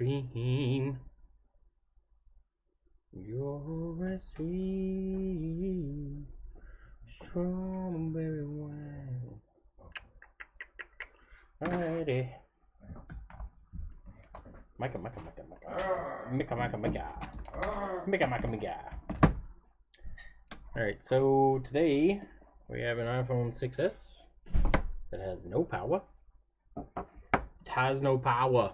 stream. You're a sweet strawberry wine. Alrighty. Micah. Alright, so today we have an iPhone 6S that has no power. It has no power.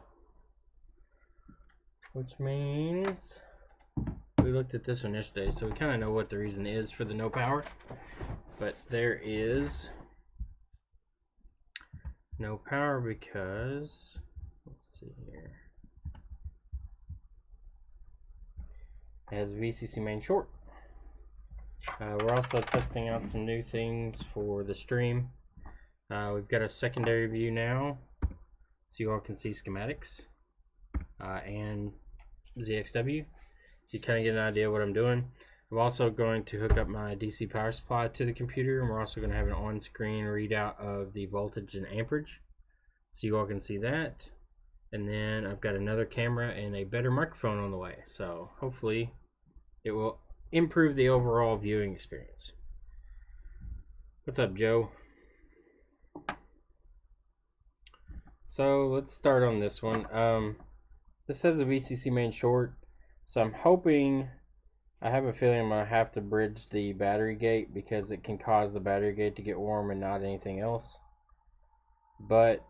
Which means we looked at this one yesterday, so we kind of know what the reason is for the no power. But there is no power because, let's see here, it has VCC main short. We're also testing out some new things for the stream. We've got a secondary view now, so you all can see schematics and ZXW, so you kind of get an idea of what I'm doing. I'm also going to hook up my DC power supply to the computer, and we're also going to have an on-screen readout of the voltage and amperage, so you all can see that. And then I've got another camera and a better microphone on the way, so hopefully it will improve the overall viewing experience. What's up, Joe? So let's start on this one. This has a VCC main short, so I'm hoping, I have a feeling I'm going to have to bridge the battery gate because it can cause the battery gate to get warm and not anything else. But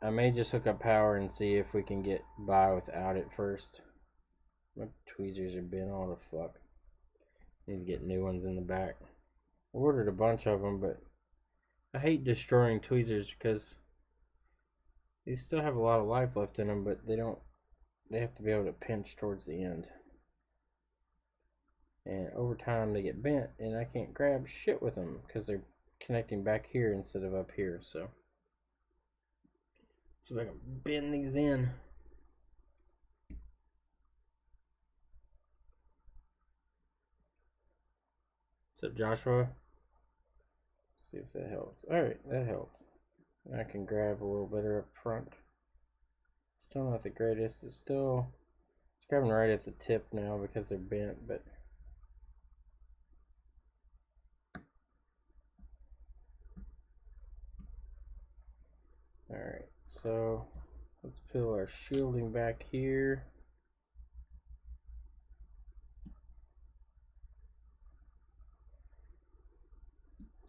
I may just hook up power and see if we can get by without it first. My tweezers have been all the fuck. Need to get new ones in the back. I ordered a bunch of them, but I hate destroying tweezers because these still have a lot of life left in them, but they have to be able to pinch towards the end. And over time they get bent and I can't grab shit with them because they're connecting back here instead of up here. So see if I can bend these in. What's up, Joshua? See if that helps. Alright, that helps. I can grab a little better up front. Still not the greatest. It's grabbing right at the tip now because they're bent, but alright, so let's peel our shielding back here.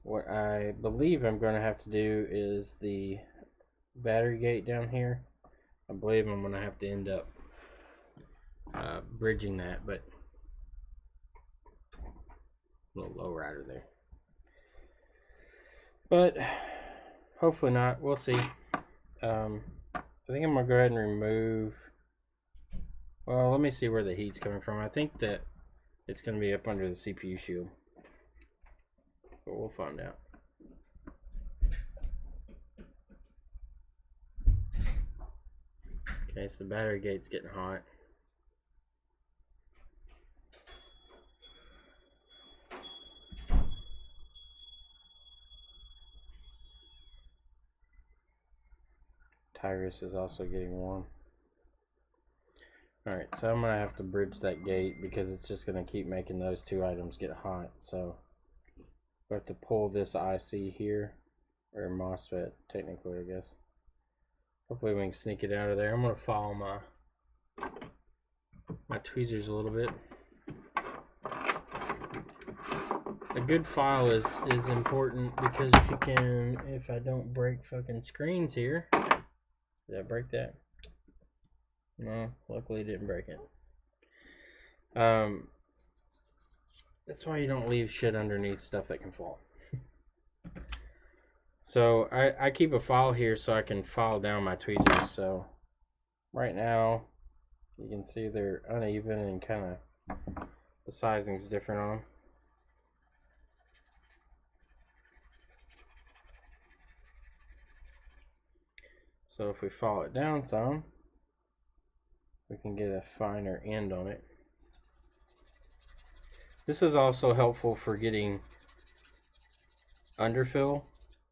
What I believe I'm going to have to do is the battery gate down here. I believe I'm going to have to end up bridging that, but a little low rider there. But hopefully not. We'll see. I think I'm going to go ahead and remove, well, let me see where the heat's coming from. I think that it's going to be up under the CPU shield, but we'll find out. Okay, so the battery gate's getting hot. Tyrus is also getting warm. Alright, so I'm going to have to bridge that gate because it's just going to keep making those two items get hot. So I have to pull this IC here, or MOSFET technically, I guess. Hopefully we can sneak it out of there. I'm going to follow my tweezers a little bit. A good file is important because you can, if I don't break fucking screens here. Did I break that? No, luckily it didn't break it. That's why you don't leave shit underneath stuff that can fall. So I keep a file here so I can file down my tweezers. So right now you can see they're uneven and kind of the sizing is different on them. So if we file it down some, we can get a finer end on it. This is also helpful for getting underfill.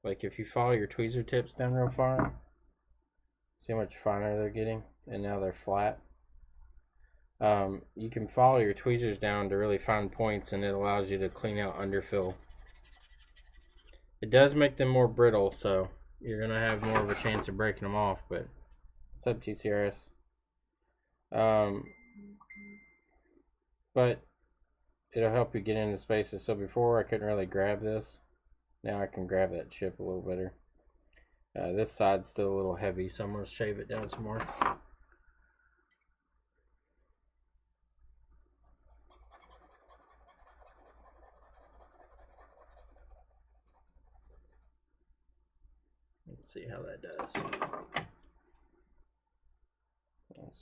Like if you follow your tweezer tips down real far, see how much finer they're getting, and now they're flat. You can follow your tweezers down to really find points, and it allows you to clean out underfill. It does make them more brittle, so you're going to have more of a chance of breaking them off, but what's up, TCRS? But it'll help you get into spaces. So before I couldn't really grab this. Now I can grab that chip a little better. This side's still a little heavy, so I'm going to shave it down some more. Let's see how that does.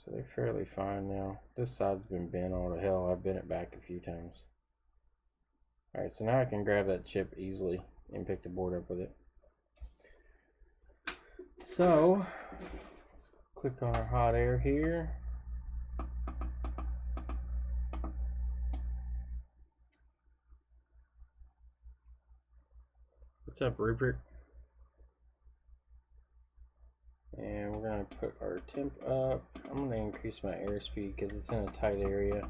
So they're fairly fine now. This side's been bent all to hell. I've bent it back a few times. Alright, so now I can grab that chip easily and pick the board up with it. So, let's click on our hot air here. What's up, Rupert? And we're going to put our temp up. I'm going to increase my airspeed because it's in a tight area.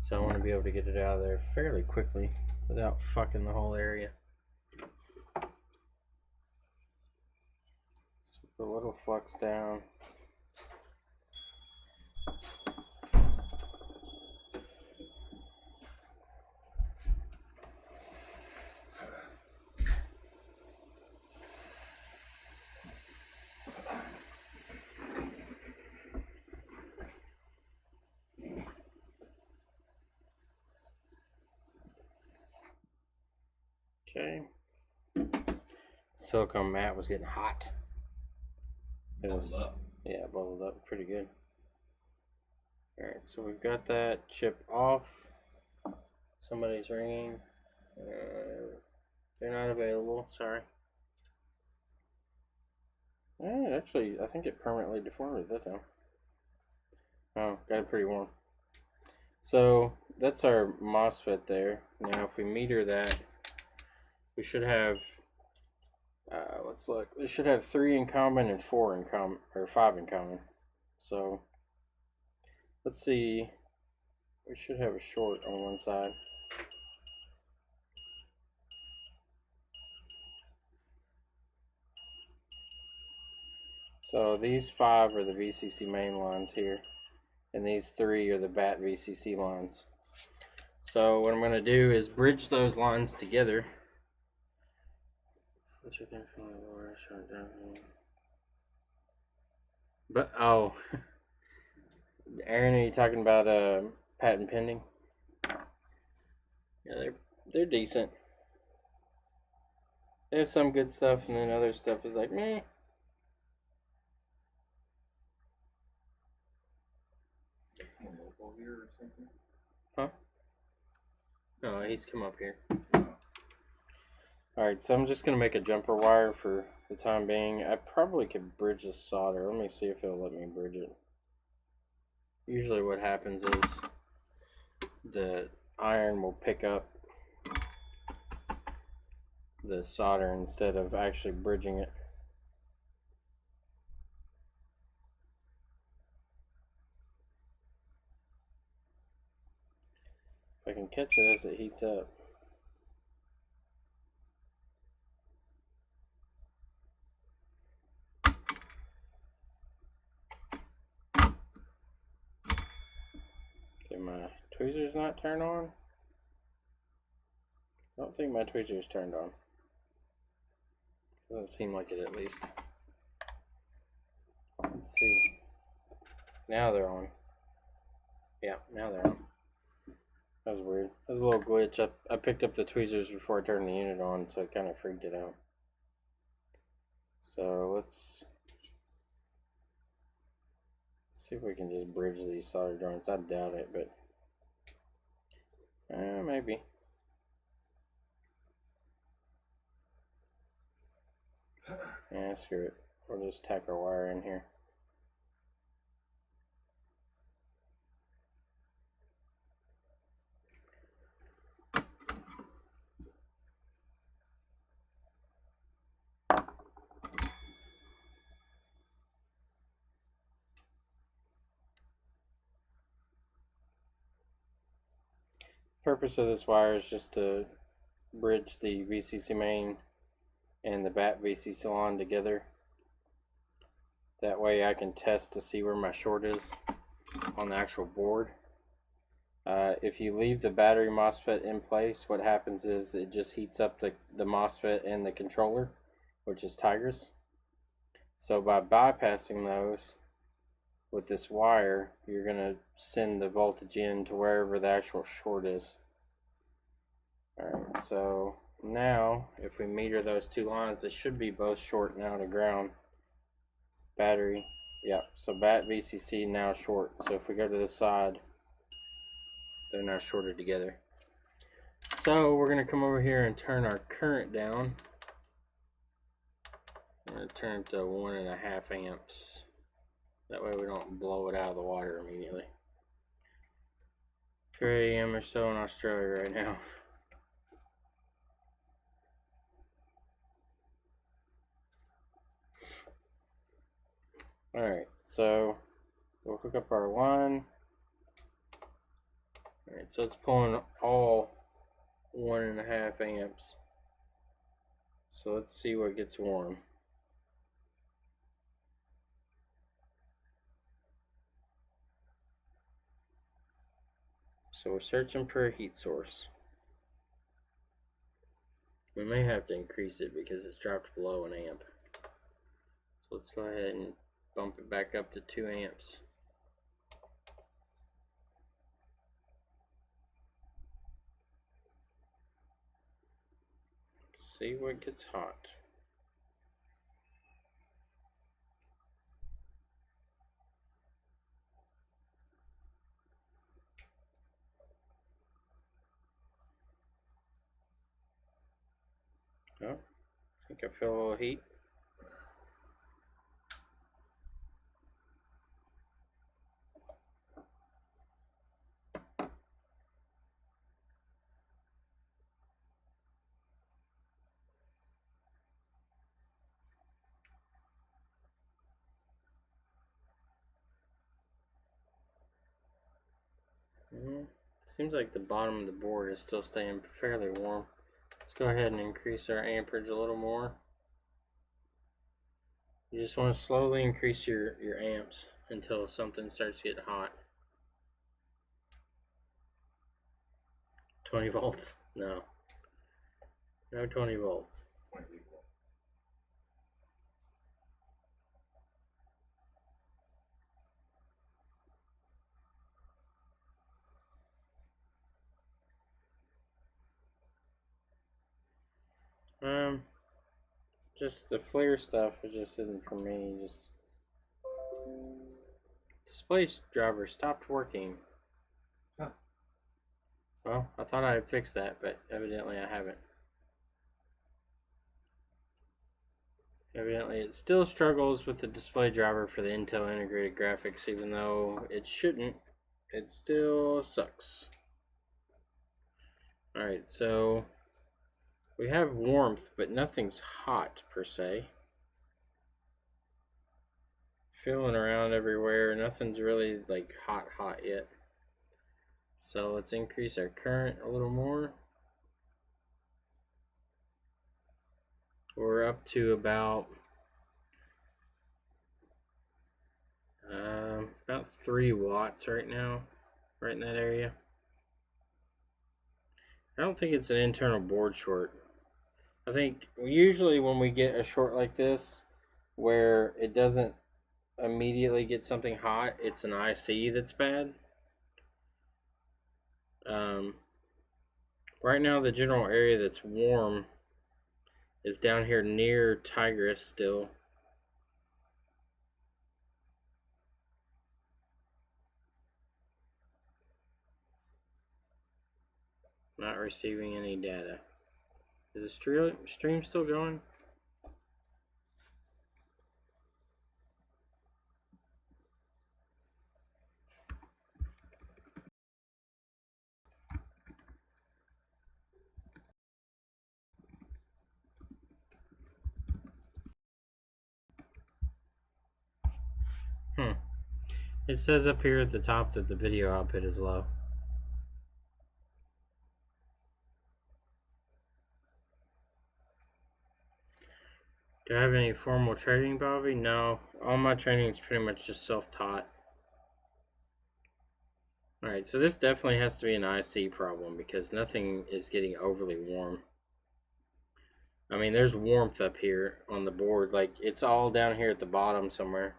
So I want to be able to get it out of there fairly quickly without fucking the whole area. So put a little flux down. Okay. Silicone mat was getting hot. It was, yeah, bubbled up pretty good. Alright, so we've got that chip off. Somebody's ringing. They're not available, sorry. Actually, I think it permanently deformed it that time. Oh, got it pretty warm. So, that's our MOSFET there. Now, if we meter that, we should have, let's look, we should have 3 in common and 4 in common, or 5 in common. So, let's see, we should have a short on one side. So, these 5 are the VCC main lines here, and these 3 are the BAT VCC lines. So, what I'm going to do is bridge those lines together. But oh, Aaron, are you talking about patent pending? Yeah, they're decent. They have some good stuff, and then other stuff is like meh. Huh? No, he's come up here. Alright, so I'm just going to make a jumper wire for the time being. I probably could bridge the solder. Let me see if it'll let me bridge it. Usually what happens is the iron will pick up the solder instead of actually bridging it. If I can catch it as it heats up. Did my tweezers not turn on? I don't think my tweezers turned on. Doesn't seem like it, at least. Let's see. Now they're on. Yeah, now they're on. That was weird. That was a little glitch. I picked up the tweezers before I turned the unit on, so it kind of freaked it out. So let's see if we can just bridge these solder joints. I doubt it, but maybe. Yeah, screw it. We'll just tack our wire in here. purpose of this wire is just to bridge the VCC main and the bat VCC line together. That way I can test to see where my short is on the actual board. If you leave the battery MOSFET in place, what happens is it just heats up the MOSFET and the controller, which is Tigers. So by bypassing those with this wire, you're going to send the voltage in to wherever the actual short is. Alright, so now if we meter those two lines, they should be both short now to ground. Battery, yeah, so bat VCC now short. So if we go to the side, they're now shorted together. So we're going to come over here and turn our current down. I'm going to turn it to 1.5 amps. That way we don't blow it out of the water immediately. 3 AM or so in Australia right now. Alright, so we'll hook up our line. Alright, so it's pulling all 1.5 amps. So let's see what gets warm. So we're searching for a heat source. We may have to increase it because it's dropped below an amp. So let's go ahead and bump it back up to 2 amps. See what gets hot. Oh, I think I feel a little heat. Seems like the bottom of the board is still staying fairly warm. Let's go ahead and increase our amperage a little more. You just want to slowly increase your amps until something starts getting hot. 20 volts? No. No 20 volts. 20 volts. Just the flare stuff just isn't for me. Just display driver stopped working. Huh. Well, I thought I had fixed that, but evidently I haven't. Evidently it still struggles with the display driver for the Intel integrated graphics, even though it shouldn't. It still sucks. Alright, so we have warmth, but nothing's hot per se. Feeling around everywhere, nothing's really like hot yet. So let's increase our current a little more. We're up to about 3 watts right now, right in that area. I don't think it's an internal board short. I think usually when we get a short like this, where it doesn't immediately get something hot, it's an IC that's bad. Right now the general area that's warm is down here near Tigris still. Not receiving any data. Is the stream still going? It says up here at the top that the video output is low. Do I have any formal training, Bobby? No. All my training is pretty much just self-taught. Alright, so this definitely has to be an IC problem because nothing is getting overly warm. I mean, there's warmth up here on the board. Like, it's all down here at the bottom somewhere.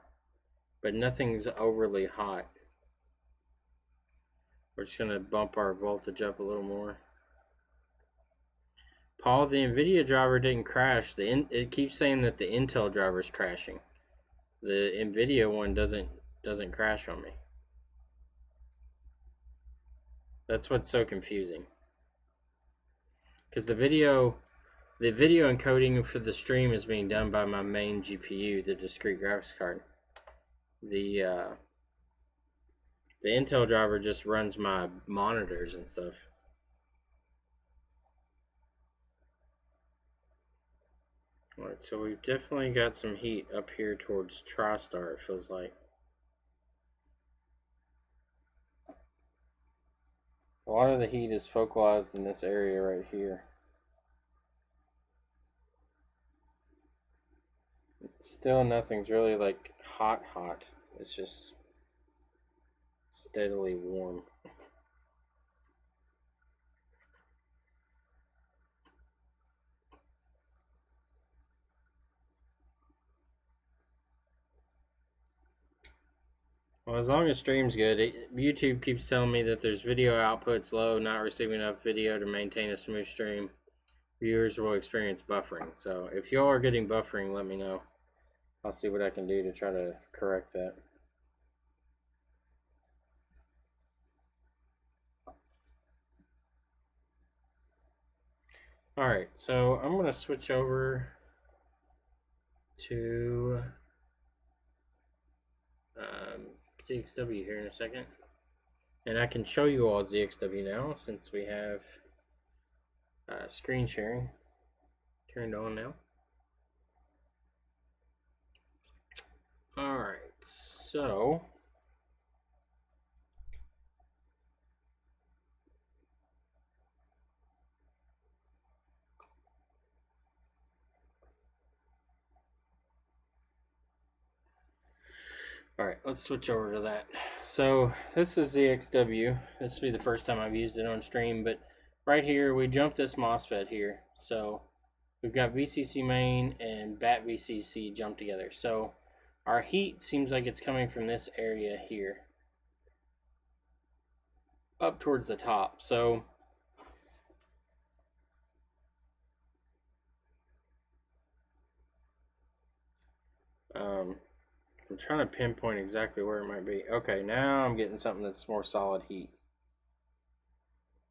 But nothing's overly hot. We're just going to bump our voltage up a little more. Paul, the NVIDIA driver didn't crash. It keeps saying that the Intel driver is crashing. The NVIDIA one doesn't crash on me. That's what's so confusing. Because the video encoding for the stream is being done by my main GPU, the discrete graphics card. The Intel driver just runs my monitors and stuff. Alright, so we've definitely got some heat up here towards TriStar, it feels like. A lot of the heat is focalized in this area right here. Still nothing's really like hot. It's just steadily warm. Well, as long as stream's good, YouTube keeps telling me that there's video output's low, not receiving enough video to maintain a smooth stream. Viewers will experience buffering. So if y'all are getting buffering, let me know. I'll see what I can do to try to correct that. Alright, so I'm going to switch over to ZXW here in a second. And I can show you all ZXW now since we have screen sharing turned on now. Alright, so alright, let's switch over to that. So this is ZXW. This will be the first time I've used it on stream, but right here we jumped this MOSFET here. So we've got VCC main and BAT VCC jumped together. So our heat seems like it's coming from this area here up towards the top. So I'm trying to pinpoint exactly where it might be. Okay, now I'm getting something that's more solid heat.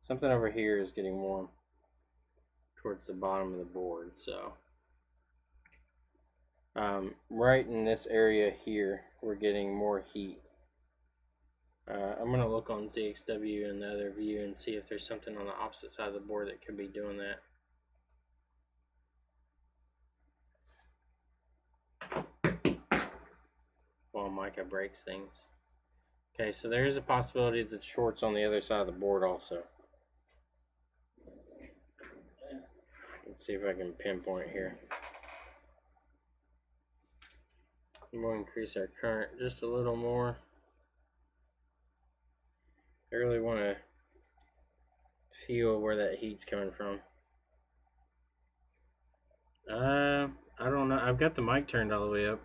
Something over here is getting warm towards the bottom of the board. So right in this area here, we're getting more heat. I'm going to look on ZXW in the other view and see if there's something on the opposite side of the board that could be doing that. While mica breaks things. Okay, so there is a possibility that short's on the other side of the board also. Let's see if I can pinpoint here. I'm going to increase our current just a little more. I really want to feel where that heat's coming from. I don't know. I've got the mic turned all the way up.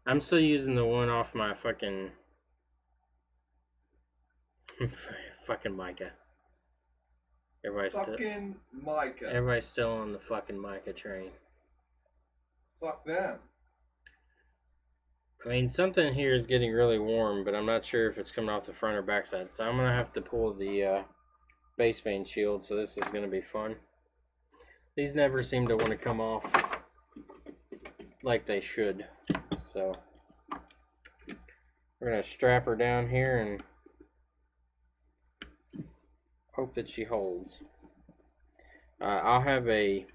I'm still using the one off my fucking mica. Everybody's still on the fucking mica train. Fuck them. I mean, something here is getting really warm, but I'm not sure if it's coming off the front or back side. So I'm gonna have to pull the baseband shield. So this is gonna be fun. These never seem to want to come off like they should. So we're gonna strap her down here and hope that she holds. I'll have a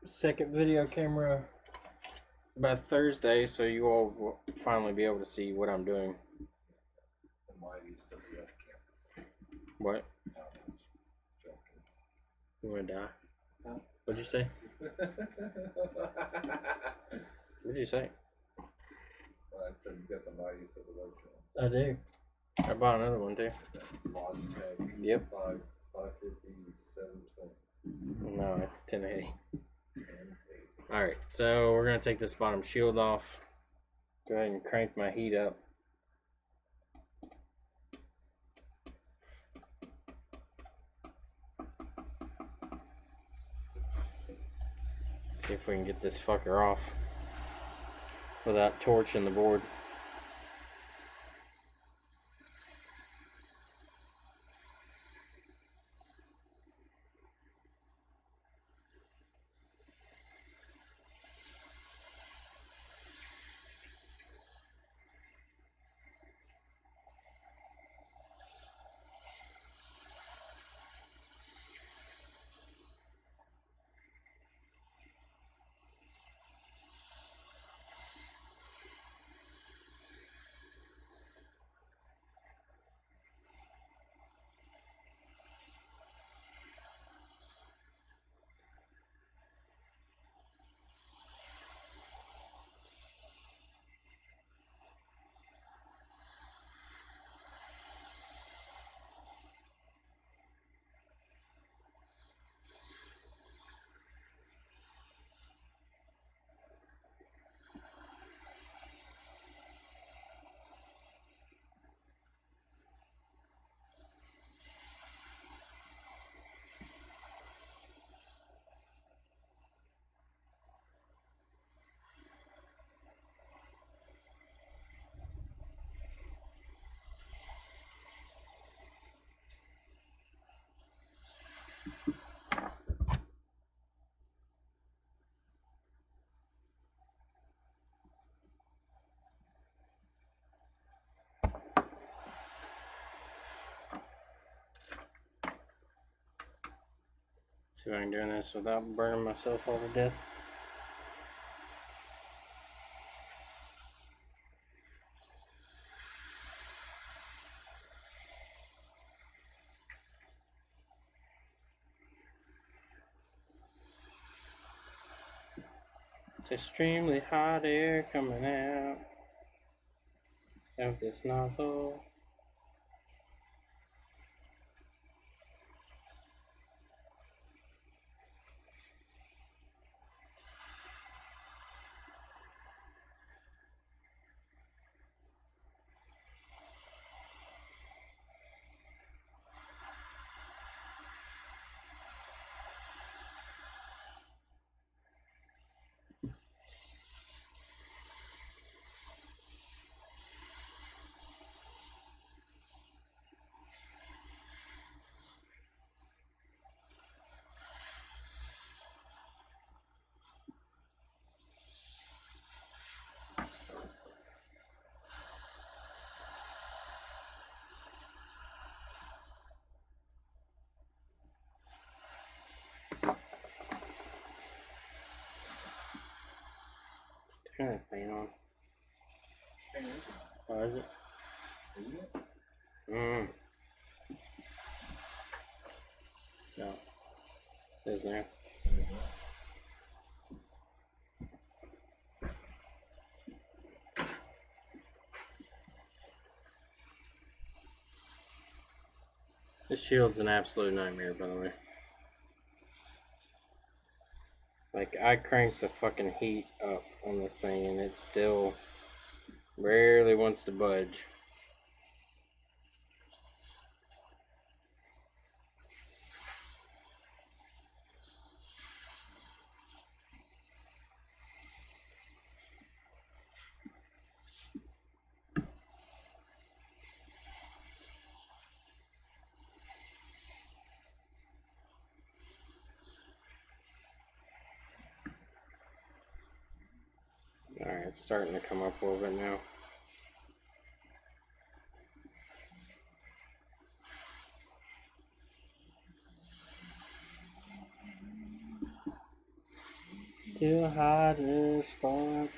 second video camera by Thursday, so you all will finally be able to see what I'm doing. What? You wanna die? Huh? What'd you say? What'd you say? I said you got the mightiest of the original. I do. I bought another one too. Logitech. Yep. 550, 720. No, it's 1080. 1080. Alright, so we're going to take this bottom shield off. Go ahead and crank my heat up. See if we can get this fucker off without torching the board. See if I can do this without burning myself all to death. It's extremely hot air coming out of this nozzle. Turn that fan on. Oh, is it? Isn't it? No. It is there. This shield's an absolute nightmare, by the way. Like, I cranked the fucking heat up on this thing and it still rarely wants to budge. Alright, it's starting to come up a little bit now. Still hot as fuck.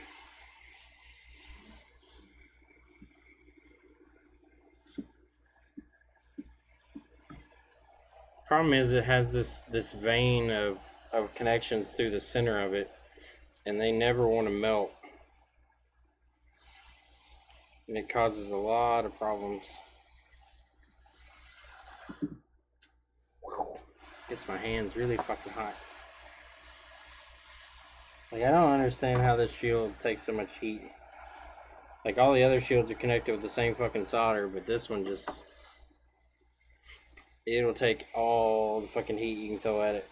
Problem is, it has this vein of of connections through the center of it, and they never want to melt. And it causes a lot of problems. Gets my hands really fucking hot. Like, I don't understand how this shield takes so much heat. Like, all the other shields are connected with the same fucking solder, but this one just... it'll take all the fucking heat you can throw at it.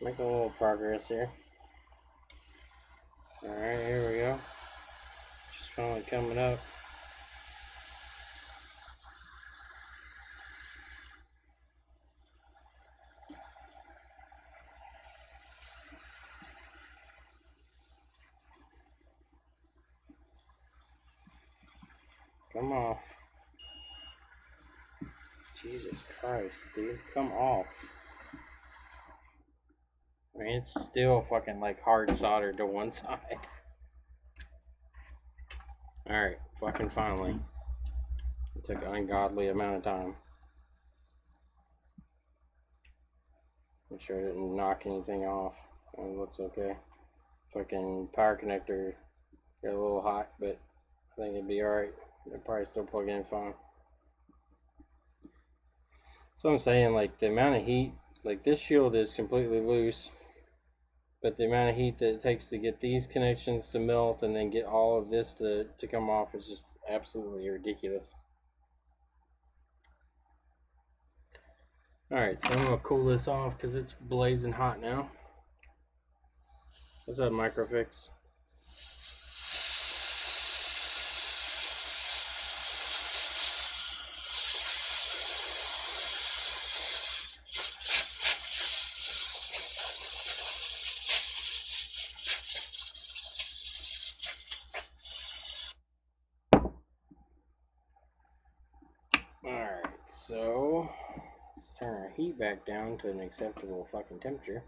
Making a little progress here. Alright, here we go. Just finally coming up. Come off. Jesus Christ, dude. Come off. I mean, it's still fucking like hard soldered to one side. Alright, fucking finally. It took an ungodly amount of time. Make sure I didn't knock anything off. It looks okay. Fucking power connector got a little hot, but I think it'd be alright. It'll probably still plug in fine. So I'm saying, like, the amount of heat, like, this shield is completely loose, but the amount of heat that it takes to get these connections to melt and then get all of this to come off is just absolutely ridiculous. Alright, so I'm going to cool this off because it's blazing hot now. What's up, Microfix? Alright, so let's turn our heat back down to an acceptable fucking temperature.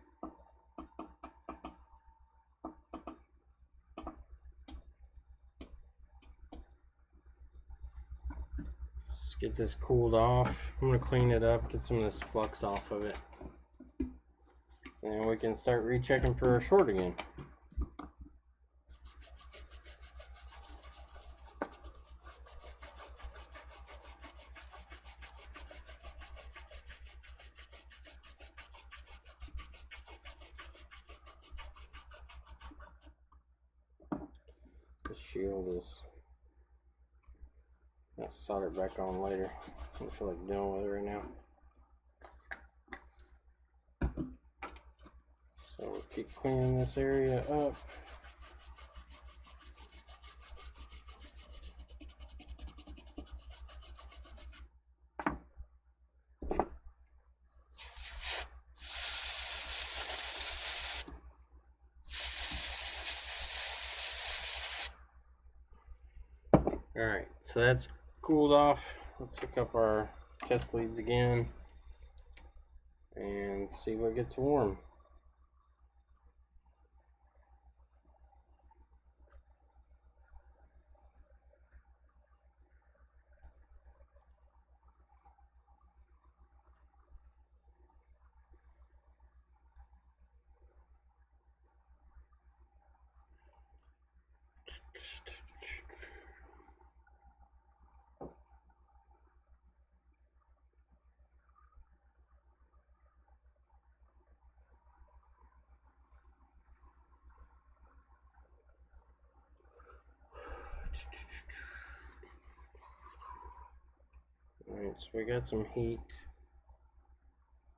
Let's get this cooled off. I'm going to clean it up, get some of this flux off of it. And then we can start rechecking for our short again. Shield is I'll solder it back on later. I don't feel like dealing with it right now. So we'll keep cleaning this area up. Alright, so that's cooled off. Let's hook up our test leads again and see what gets warm. Alright, so we got some heat.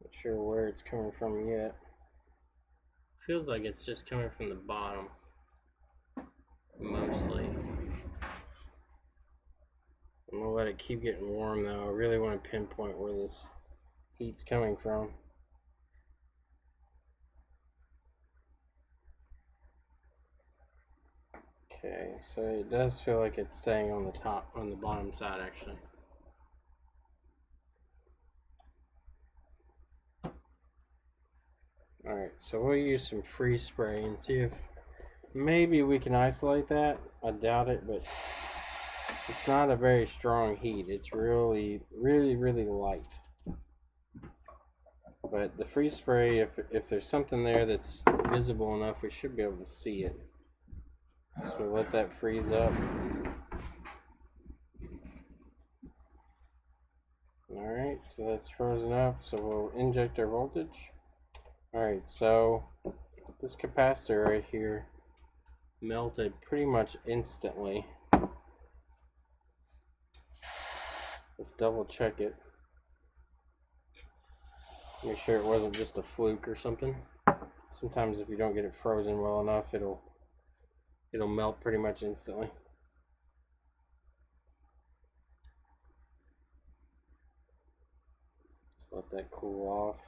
Not sure where it's coming from yet. Feels like it's just coming from the bottom. Mostly. I'm gonna let it keep getting warm though. I really want to pinpoint where this heat's coming from. Okay, so it does feel like it's staying on the top, on the bottom side actually. Alright, so we'll use some freeze spray and see if maybe we can isolate that. I doubt it, but it's not a very strong heat. It's really light. But the freeze spray, if there's something there that's visible enough, we should be able to see it. So we'll let that freeze up. Alright, so that's frozen up, so we'll inject our voltage. Alright, so this capacitor right here melted pretty much instantly. Let's double check it. Make sure it wasn't just a fluke or something. Sometimes if you don't get it frozen well enough, it'll melt pretty much instantly. Just let that cool off.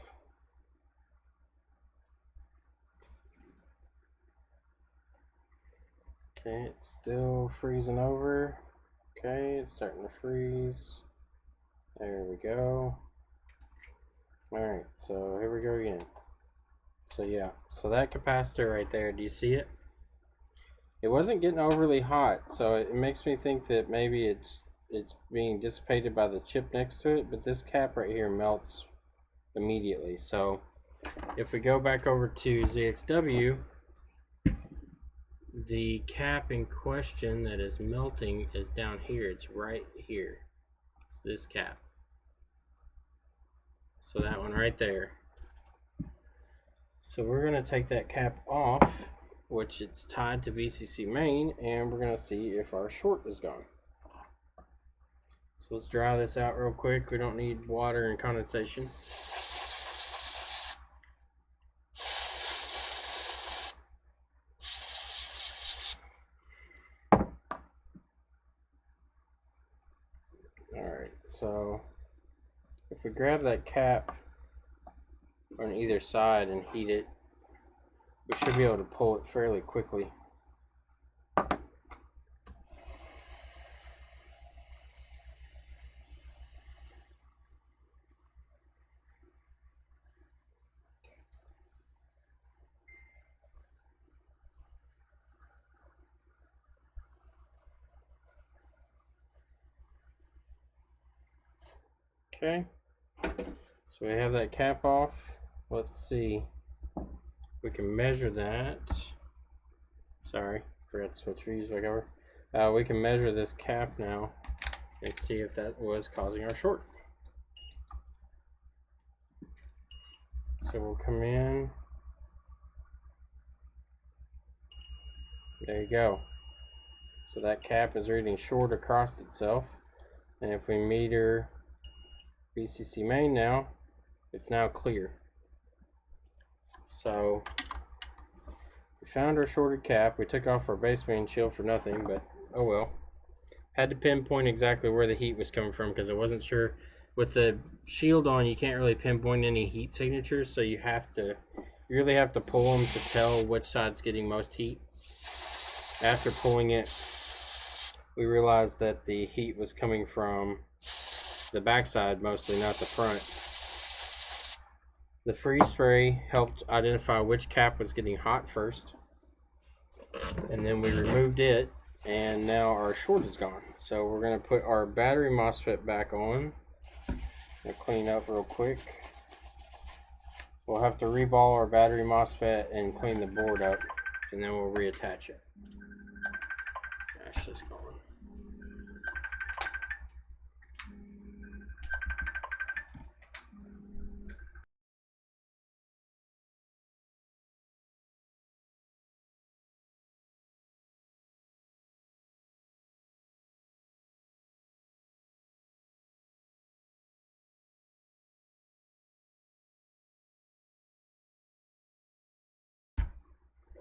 Okay, it's still freezing over. Okay, it's starting to freeze. There we go. Alright, so here we go again. So yeah, so that capacitor right there, do you see it? It wasn't getting overly hot, so it makes me think that maybe it's being dissipated by the chip next to it, but this cap right here melts immediately. So if we go back over to ZXW, the cap in question that is melting is down here. It's right here. It's this cap. So that one right there. So we're going to take that cap off, which it's tied to VCC main, and we're going to see if our short is gone. So let's dry this out real quick. We don't need water and condensation. Alright, so if we grab that cap on either side and heat it, we should be able to pull it fairly quickly. Okay, so we have that cap off. Let's see. We can measure that. Sorry, forgot to switch views, whatever. We can measure this cap now and see if that was causing our short. So we'll come in. There you go. So that cap is reading short across itself. And if we meter VCC main now, it's now clear. So we found our shorted cap. We took off our base main shield for nothing, but oh well. Had to pinpoint exactly where the heat was coming from because I wasn't sure. With the shield on, you can't really pinpoint any heat signatures, so you really have to pull them to tell which side's getting most heat. After pulling it, we realized that the heat was coming from the backside mostly, not the front. The freeze spray helped identify which cap was getting hot first, and then we removed it, and now our short is gone. So we're going to put our battery MOSFET back on. I'll clean up real quick. We'll have to reball our battery MOSFET and clean the board up, and then we'll reattach it. Ashley's gone.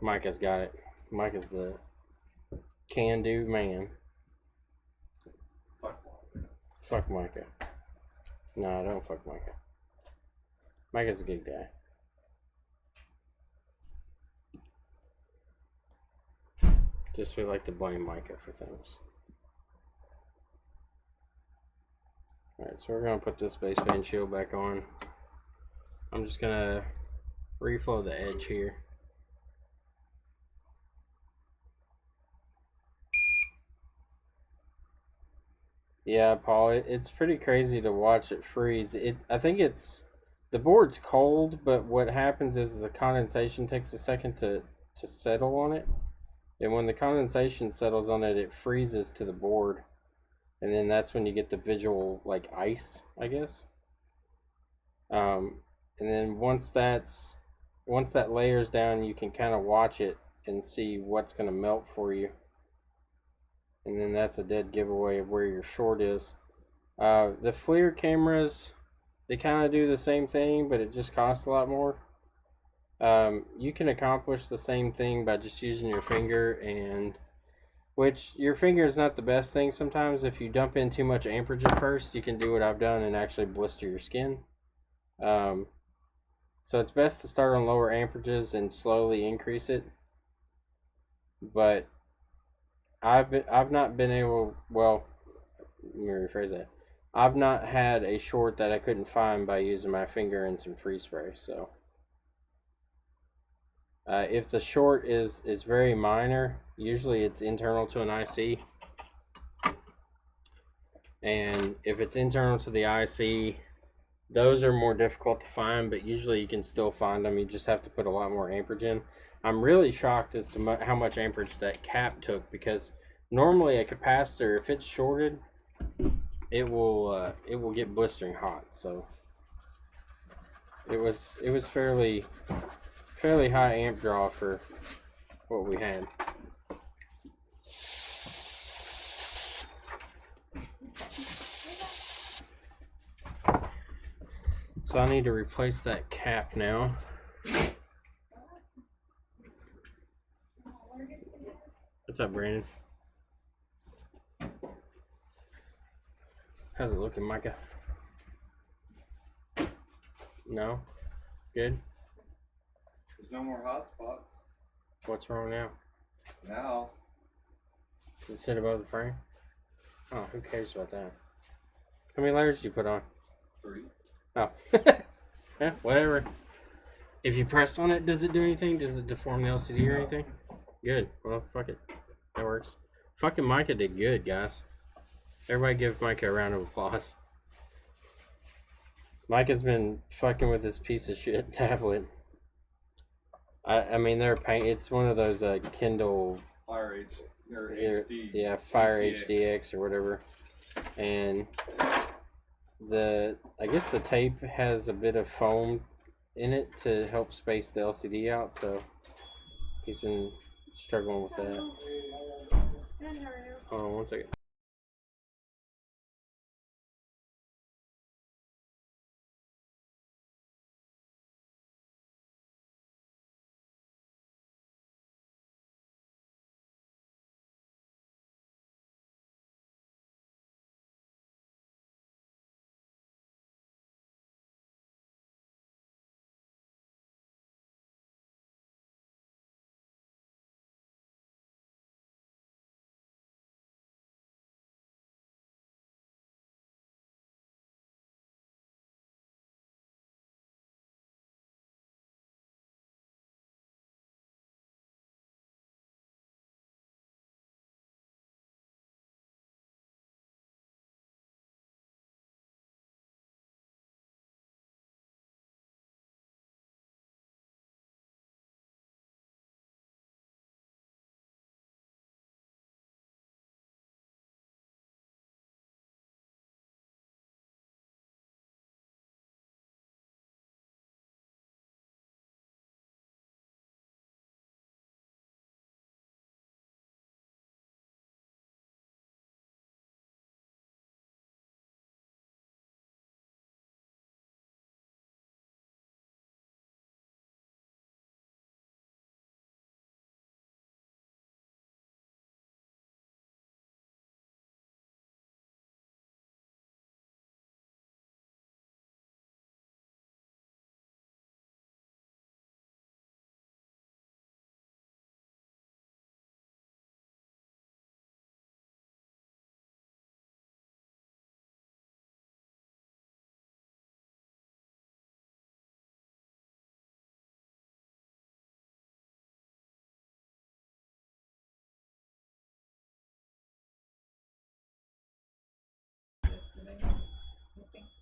Micah's got it. Micah's the can-do man. Fuck Micah. No, don't fuck Micah. Micah's a good guy. Just we like to blame Micah for things. Alright, so we're going to put this baseband shield back on. I'm just going to reflow the edge here. Yeah, Paul, it's pretty crazy to watch it freeze. I think it's, the board's cold, but what happens is the condensation takes a second to settle on it. And when the condensation settles on it, it freezes to the board. And then that's when you get the visual, like, ice, I guess. And then once that layers down, you can kind of watch it and see what's going to melt for you. And then that's a dead giveaway of where your short is. The FLIR cameras, they kind of do the same thing, but it just costs a lot more. You can accomplish the same thing by just using your finger, and which your finger is not the best thing sometimes. If you dump in too much amperage at first, you can do what I've done and actually blister your skin. So it's best to start on lower amperages and slowly increase it. But I've not been able, well, let me rephrase that. I've not had a short that I couldn't find by using my finger and some free spray. So if the short is very minor, usually it's internal to an IC. And if it's internal to the IC, those are more difficult to find, but usually you can still find them. You just have to put a lot more amperage in. I'm really shocked as to how much amperage that cap took, because normally a capacitor, if it's shorted, it will get blistering hot. So it was fairly high amp draw for what we had. So I need to replace that cap now. What's up, Brandon? How's it looking, Micah? No? Good? There's no more hot spots. What's wrong now? Now. Does it sit above the frame? Oh, who cares about that? How many layers did you put on? 3. Oh. Yeah, whatever. If you press on it, does it do anything? Does it deform the LCD or anything? Good. Well, fuck it. That works. Fucking Micah did good, guys. Everybody give Micah a round of applause. Micah's been fucking with this piece of shit tablet. I mean, they're it's one of those Kindle Fire H or HD. Yeah, Fire HDX or whatever. And I guess the tape has a bit of foam in it to help space the LCD out, so he's been struggling with that. Hold on one second.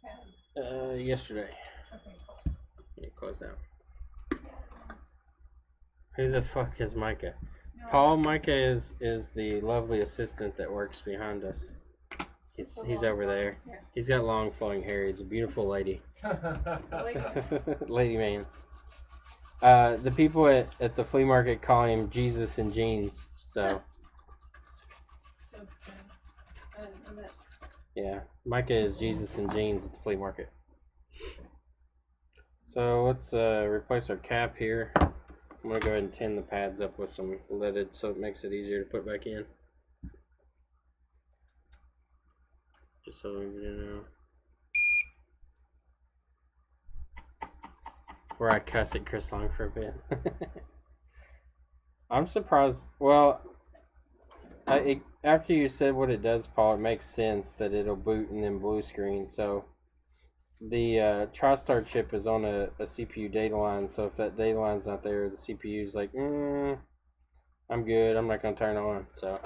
pad? Yesterday. Okay, cool. Yeah, close out. Who the fuck is Micah? No, Paul, Micah is the lovely assistant that works behind us. He's over there. Yeah. He's got long flowing hair. He's a beautiful lady. Like, Lady man. The people at the flea market call him Jesus in jeans. So that's good. I didn't know that. yeah, Micah is Jesus in jeans at the flea market. So let's replace our cap here. I'm gonna go ahead and tin the pads up with some leaded so it makes it easier to put back in. Just so you know. Where I cuss at Chris Long for a bit. I'm surprised. Well, after you said what it does, Paul, it makes sense that it'll boot and then blue screen. So the TriStar chip is on a CPU data line. So if that data line's not there, the CPU's like, I'm good. I'm not going to turn on. So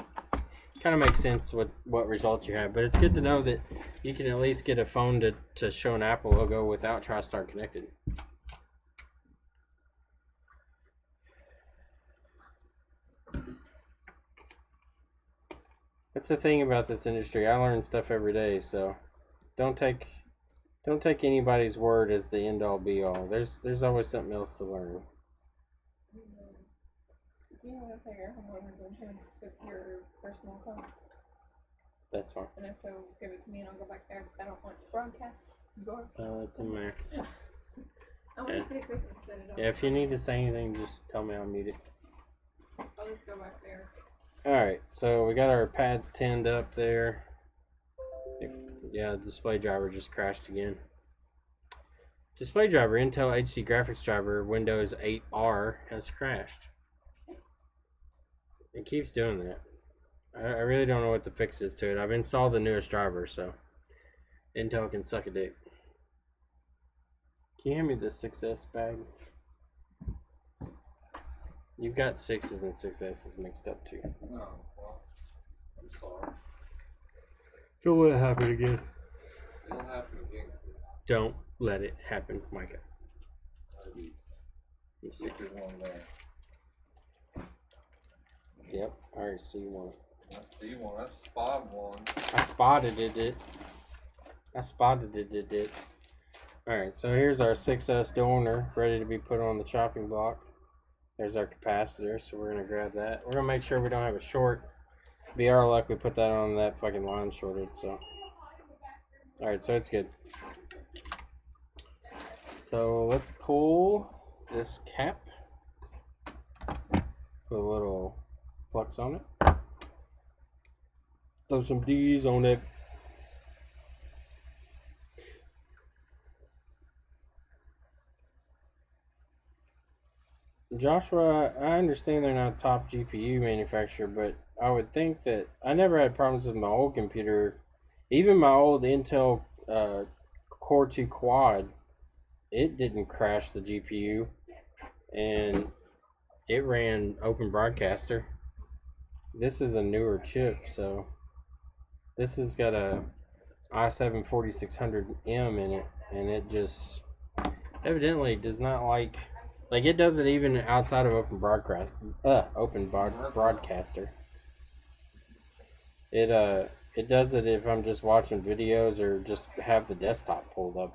kind of makes sense what results you have. But it's good to know that you can at least get a phone to show an Apple logo without TriStar connected. That's the thing about this industry. I learn stuff every day, so don't take anybody's word as the end all be all. There's always something else to learn. Do you want to pay your homeowner's insurance with your personal phone? That's fine. And if so, give it to me and I'll go back there because I don't want to broadcast. Go. It's in there. I want to see if we can set it up. Yeah, if you need to say anything, just tell me. I'll mute it. I'll just go back there. Alright, so we got our pads tinned up there. Yeah, the display driver just crashed again. Display driver, Intel HD graphics driver, Windows 8R has crashed. It keeps doing that. I really don't know what the fix is to it. I've installed the newest driver, so Intel can suck a dick. Can you hand me the 6S bag? You've got 6s and 6S's mixed up too. No, well, I'm sorry. Don't let it happen again. It'll happen again. Don't let it happen, Micah. Maybe. You see? There's one there. Yep, I already see one. I see one. I spotted one. I spotted it. I spotted it. Alright, so here's our 6S donor ready to be put on the chopping block. There's our capacitor, so we're going to grab that. We're going to make sure we don't have a short. Be our luck we put that on that fucking line shorted, so. Alright, so it's good. So let's pull this cap. Put a little flux on it. Throw some D's on it. Joshua, I understand they're not a top GPU manufacturer, but I would think that I never had problems with my old computer. Even my old Intel Core 2 Quad, it didn't crash the GPU, and it ran Open Broadcaster. This is a newer chip, so this has got a i7 4600M in it, and it just evidently does not like it does it even outside of Open Broadcaster. It does it if I'm just watching videos or just have the desktop pulled up.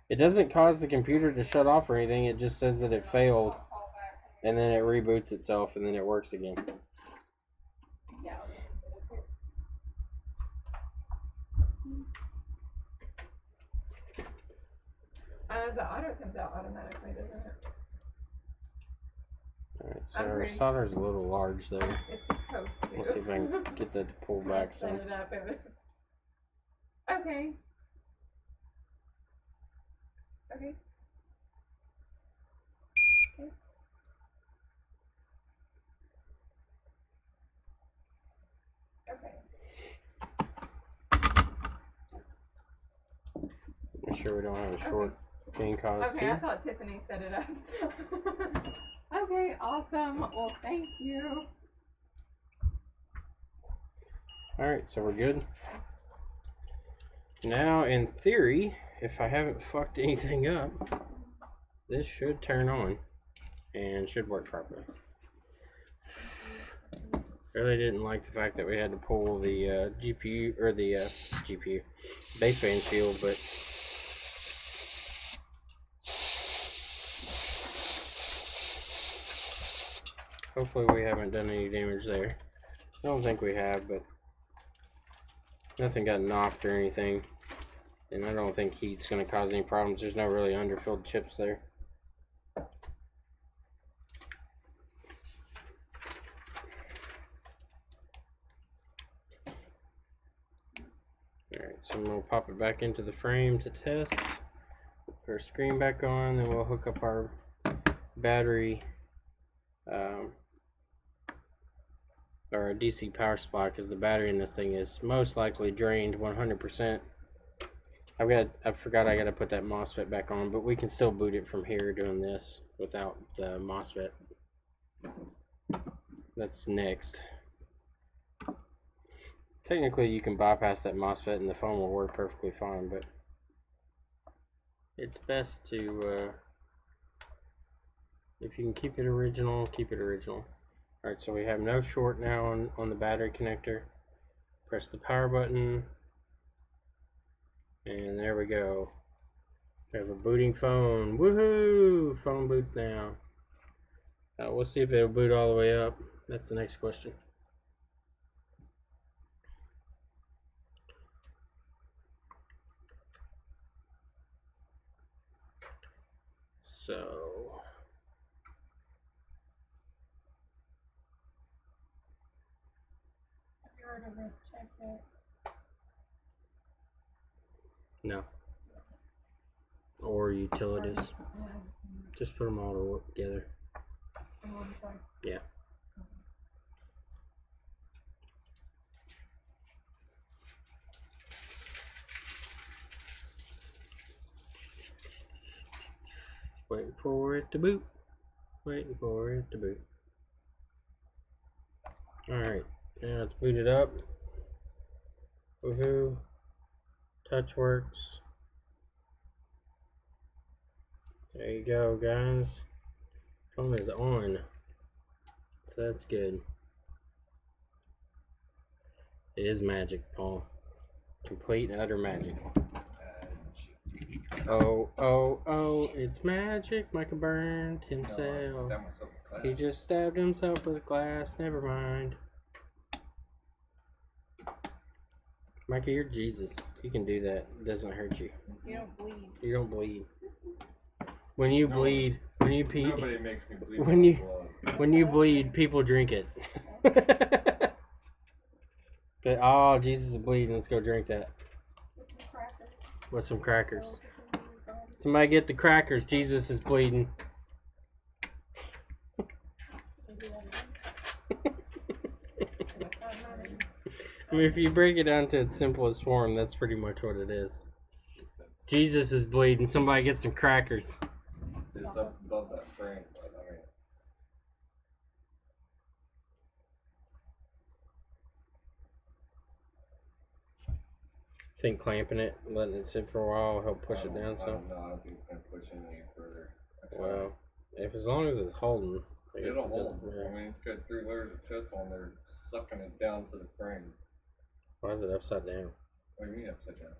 It doesn't cause the computer to shut off or anything. It just says that it failed, and then it reboots itself, and then it works again. The auto comes out automatically, doesn't it? Alright, so our solder's a little large there. It's supposed to. We'll see if I can get that to pull back some. Set it up. Okay. Okay. Okay. Make sure we don't have a short being caused Okay, here. I thought Tiffany set it up. Okay, awesome. Well, thank you. Alright, so we're good. Now, in theory, if I haven't fucked anything up, this should turn on and should work properly. Really didn't like the fact that we had to pull the GPU or the GPU baseband shield, but hopefully we haven't done any damage there. I don't think we have, but nothing got knocked or anything, and I don't think heat's going to cause any problems. There's no really underfilled chips there. Alright, so I'm going to pop it back into the frame to test. Put our screen back on, then we'll hook up our battery, or a DC power supply, because the battery in this thing is most likely drained 100%. I forgot I got to put that MOSFET back on, but we can still boot it from here doing this without the MOSFET. That's next. Technically, you can bypass that MOSFET and the phone will work perfectly fine, but it's best to, if you can keep it original, keep it original. Alright, so we have no short now on the battery connector. Press the power button, and there we go. We have a booting phone. Woohoo! Phone boots now. We'll see if it'll boot all the way up. That's the next question. So Have you heard of it? Check it. no. Or utilities. Just put them all to work together. Yeah. Waiting for it to boot. Waiting for it to boot. Alright, now it's booted up. Woohoo. Touch works. There you go, guys. Phone is on. So that's good. It is magic, Paul. Complete and utter magic. Oh, oh, oh, it's magic. Michael burned himself. He just stabbed himself with glass. Never mind. Mikey, you're Jesus. You can do that. It doesn't hurt you. You don't bleed. You don't bleed. When you bleed, when you pee, Nobody makes me bleed. when you bleed, people drink it. Okay, oh, Jesus is bleeding. Let's go drink that. With some crackers. Somebody get the crackers. Jesus is bleeding. I mean, if you break it down to its simplest form, that's pretty much what it is. Jesus is bleeding. Somebody get some crackers. It's up above that frame, but I mean. I think clamping it, letting it sit for a while will help push it down some. I don't think it's going to push any further. Well, as long as it's holding, I guess It'll it hold. doesn't matter. I mean, it's got 3 layers of chest on there, sucking it down to the frame. Why is it upside down? What do you mean upside down?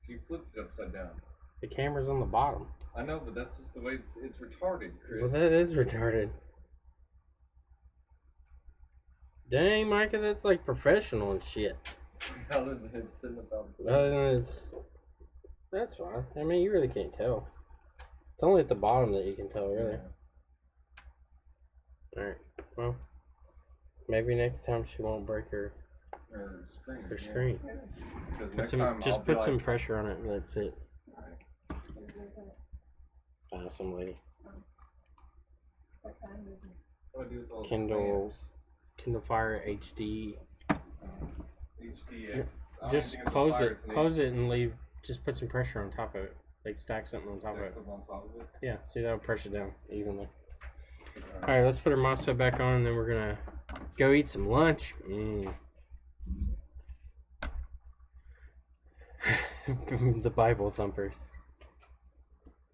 You flipped it upside down. The camera's on the bottom. I know, but that's just the way it's retarded, Chris. Well, that is retarded. Dang, Micah, that's like professional and shit. Other than it's sitting about the That's fine. I mean, you really can't tell. It's only at the bottom that you can tell, really. Yeah. Alright, well, maybe next time she won't break her screen. Just put some pressure on it and that's it. Awesome lady. Kindle Fire HD. HDX. Just close it and leave. Just put some pressure on top of it. Like stack something on top of it. Yeah, see, that'll pressure down evenly. Alright, let's put our MOSFET back on and then we're gonna go eat some lunch. The Bible thumpers.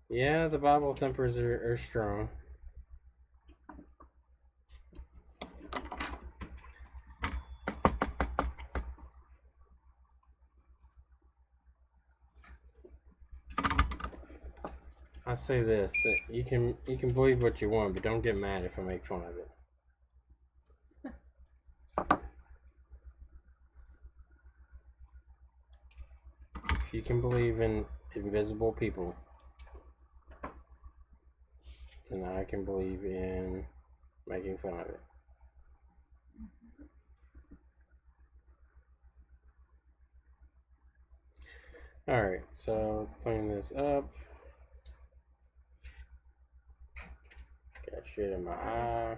Yeah, the Bible thumpers are strong. I say this: you can believe what you want, but don't get mad if I make fun of it. If you can believe in invisible people, then I can believe in making fun of it. Alright, so let's clean this up. Got shit in my eye.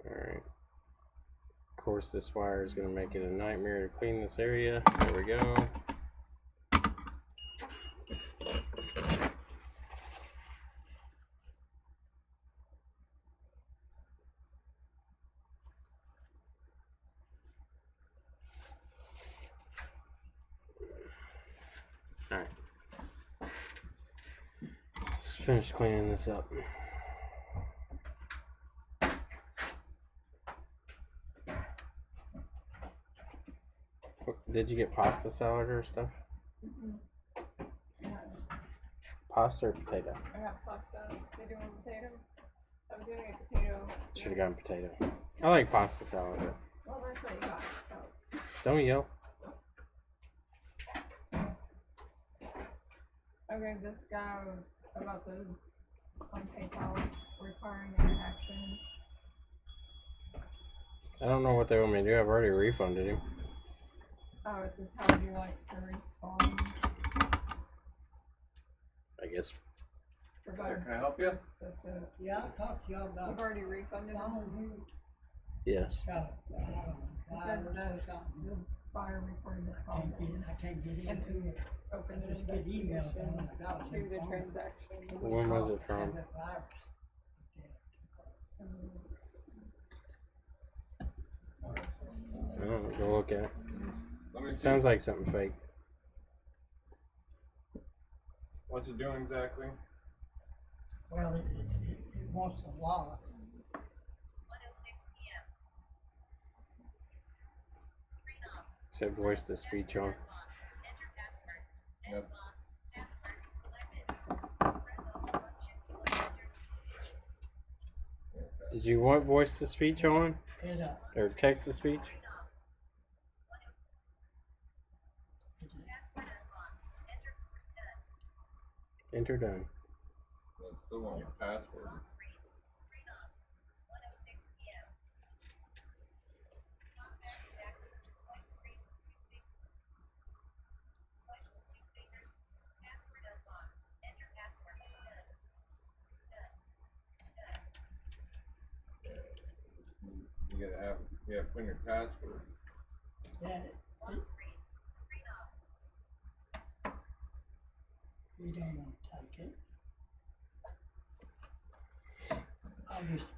Alright. Of course, this wire is going to make it a nightmare to clean this area. There we go. Alright. Let's finish cleaning this up. Did you get pasta salad or stuff? Pasta or potato? I got pasta. Did you want potato? I was gonna get potato. Should have gotten potato. I like pasta salad. Well, that's what you got. So. Don't yell. Okay, this guy about the on PayPal requiring an action. I don't know what they want me to do. I've already refunded him. Oh, it says how would you like to respond? I guess. Provide. Can I help you? Yeah, I talked to y'all about You've already refunded them. Yes. It says the buyer reported the problem. I can't get into it. Open I an just get emails investigation on it. I got to it. the transaction. When was it from? I don't know. Go look at it. Let me It see. sounds like something fake. What's it doing exactly? Well, it wants a lot. 1:06 p.m. Screen off. Set voice to speech on. Enter password. Yep. Edit box. Password selected. Press Alt question. Enter. Did you want voice to speech on? It, Or text to speech? Screen off. Password unlocked. Enter. Done. Enter done. Well, it's still on your password. Lock screen. Screen off. 1:06 p.m. Contact is active. Swipe screen. Swipe with 2 fingers. Password unlocked. Enter password. Done. Done. Done. You gotta put in your password. Lock screen. Screen off. you don't want to take it.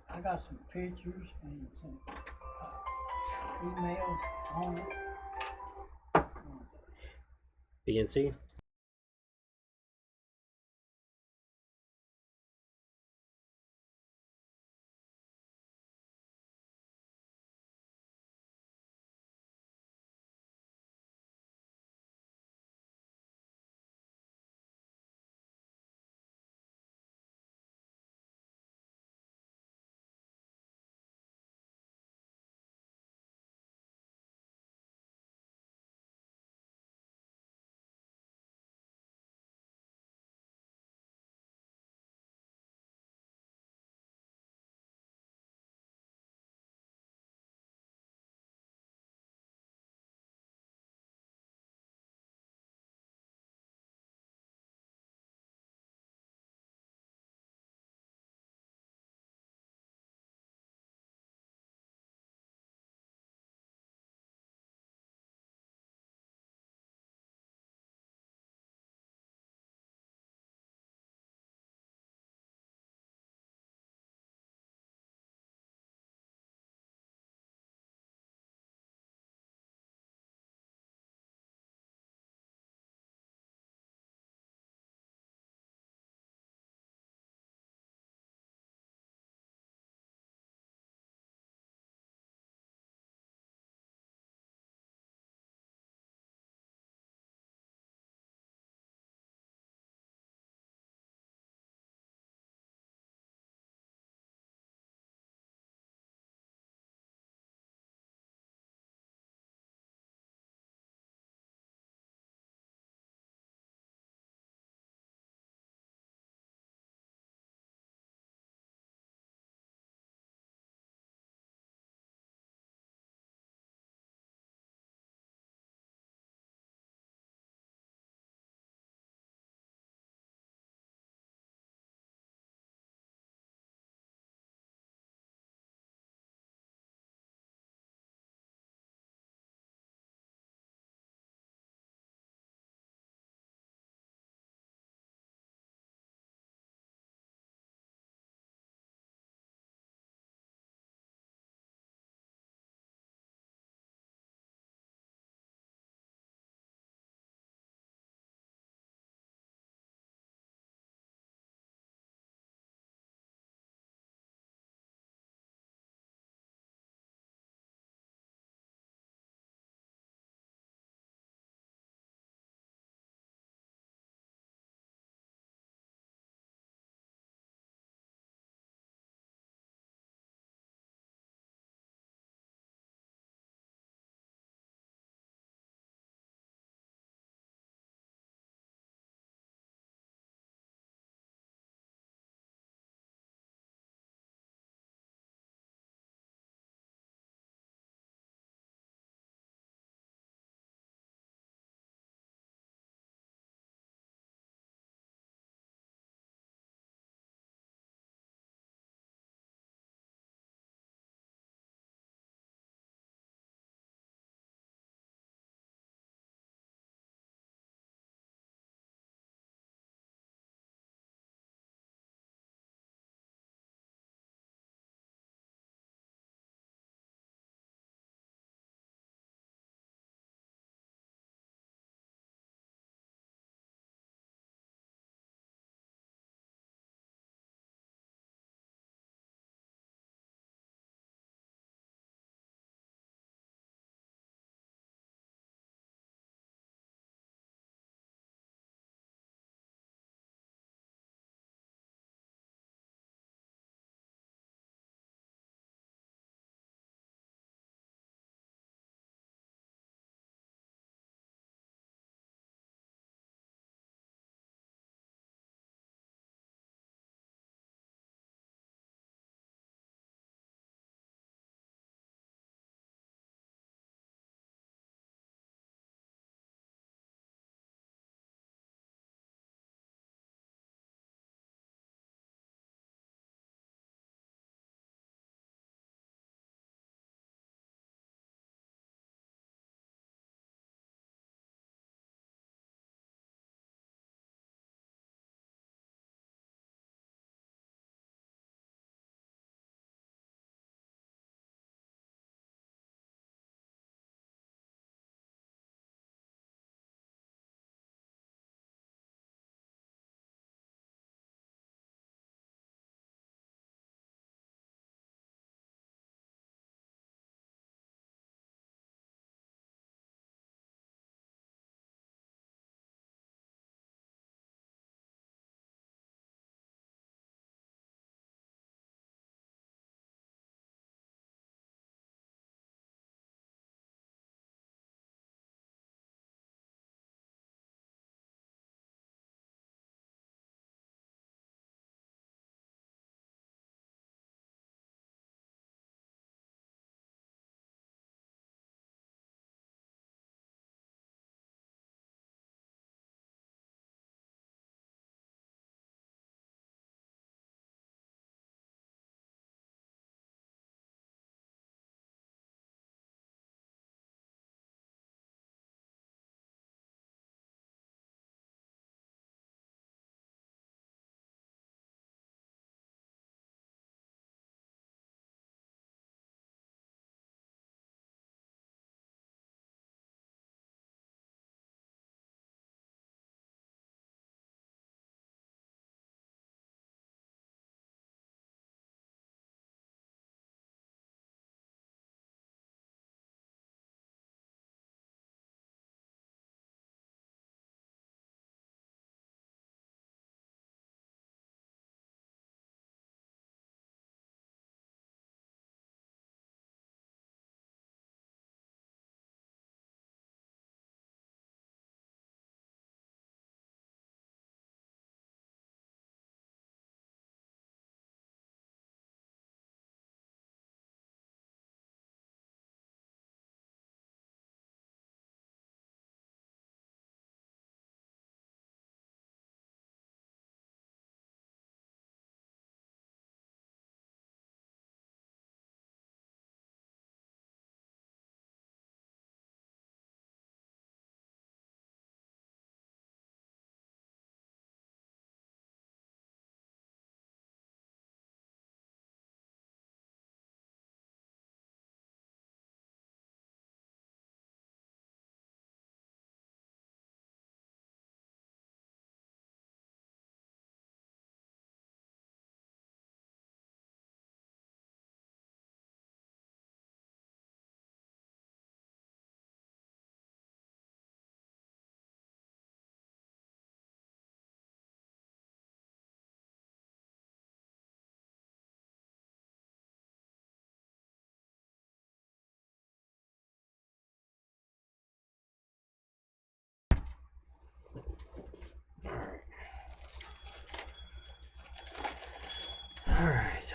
I got some pictures and some emails on it. BNC?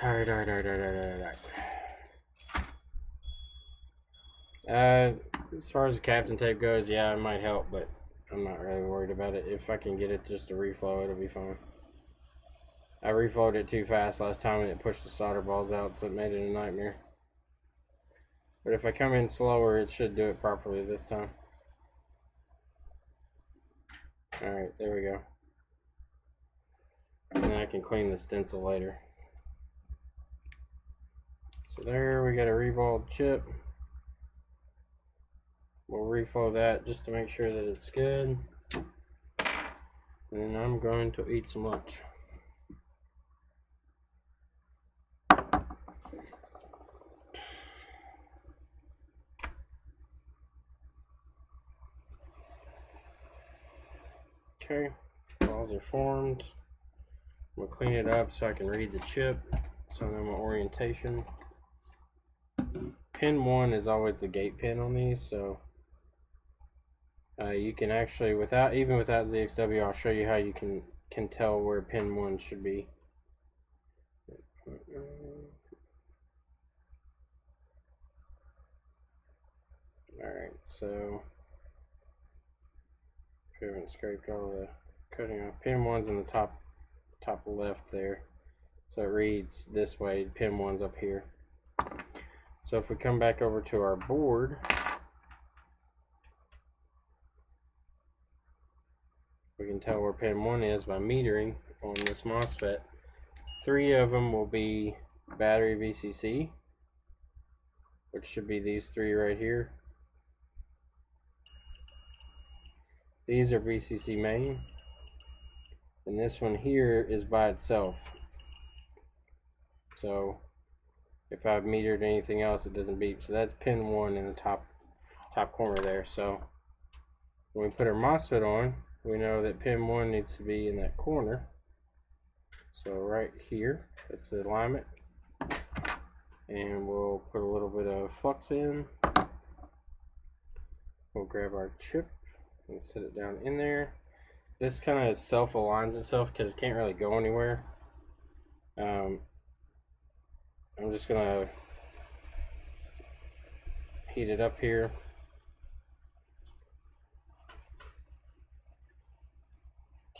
As far as the Kapton tape goes, yeah, it might help, but I'm not really worried about it. If I can get it just to reflow, it'll be fine. I reflowed it too fast last time and it pushed the solder balls out, so it made it a nightmare. But if I come in slower, it should do it properly this time. Alright, there we go. And then I can clean the stencil later. So there, we got a reballed chip. We'll reflow that just to make sure that it's good. And I'm going to eat some lunch. Okay, balls are formed. I'm gonna clean it up so I can read the chip. So I know my orientation. Pin 1 is always the gate pin on these, so you can actually, even without ZXW, I'll show you how you can tell where pin 1 should be. Alright, so if we haven't scraped all the cutting off, pin 1's in the top left there. So it reads this way, pin 1's up here. So if we come back over to our board, we can tell where pin 1 is by metering on this MOSFET. 3 of them will be battery VCC, which should be these 3 right here. These are VCC main, and this one here is by itself. So if I've metered anything else, it doesn't beep. So that's pin 1 in the top corner there. So when we put our MOSFET on, we know that pin 1 needs to be in that corner. So right here, that's the alignment. And we'll put a little bit of flux in. We'll grab our chip and set it down in there. This kind of self-aligns itself because it can't really go anywhere. I'm just gonna heat it up here.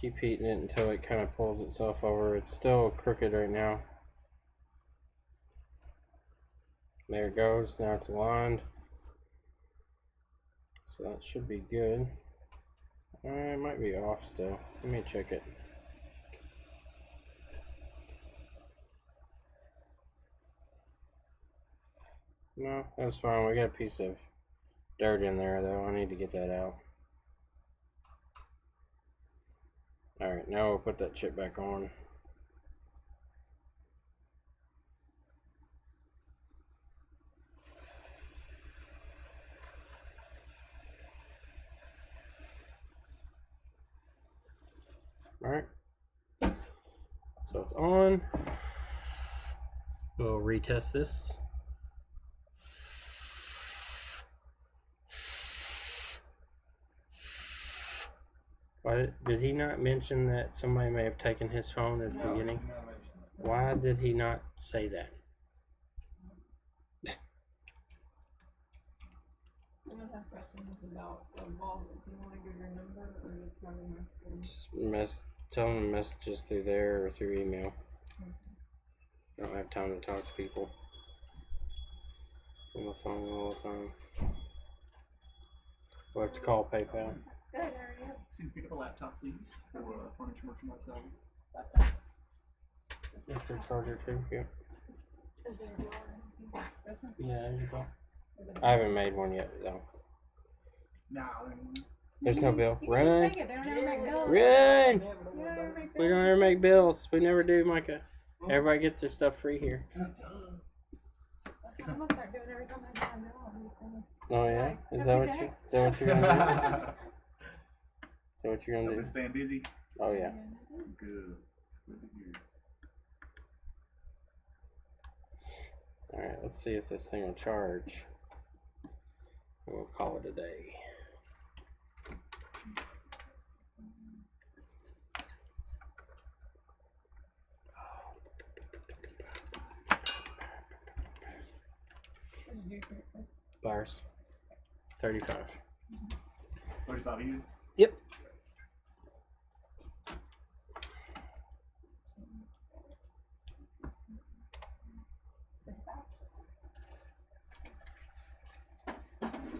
Keep heating it until it kind of pulls itself over. It's still crooked right now. There it goes. Now it's aligned. So that should be good. It might be off still. Let me check it. No, that's fine. We got a piece of dirt in there though. I need to get that out. Alright, now we'll put that chip back on. Alright, so it's on. We'll retest this. Why did he not mention that somebody may have taken his phone at the beginning? Why did he not say that? Someone has questions about the ball. Do you want to give your number or just tell me my Just tell them messages through there or through email. I don't have time to talk to people on the phone all the time. We'll have to call PayPal. Good, how are you? Can you pick up a laptop, please, for furniture merchandise item? That's a charger too. Yeah. Is there a drawer or anything? This one? Yeah, there you go. I haven't made one yet though. Nah, There's no bill. You can Run! just make it. They don't ever make bills. Run! You don't ever make We don't ever make bills. We never do, Micah. Everybody gets their stuff free here. I'm gonna start doing every time I get a bill. I'm just gonna- Oh yeah? Like, Is that what every you? day. Is that what you're gonna do? Is that what you're gonna Something do? staying busy? Oh yeah. Good. It's good to hear. All right. Let's see if this thing will charge. We'll call it a day. you do for your first? Bars. 35. 35 even? Yep.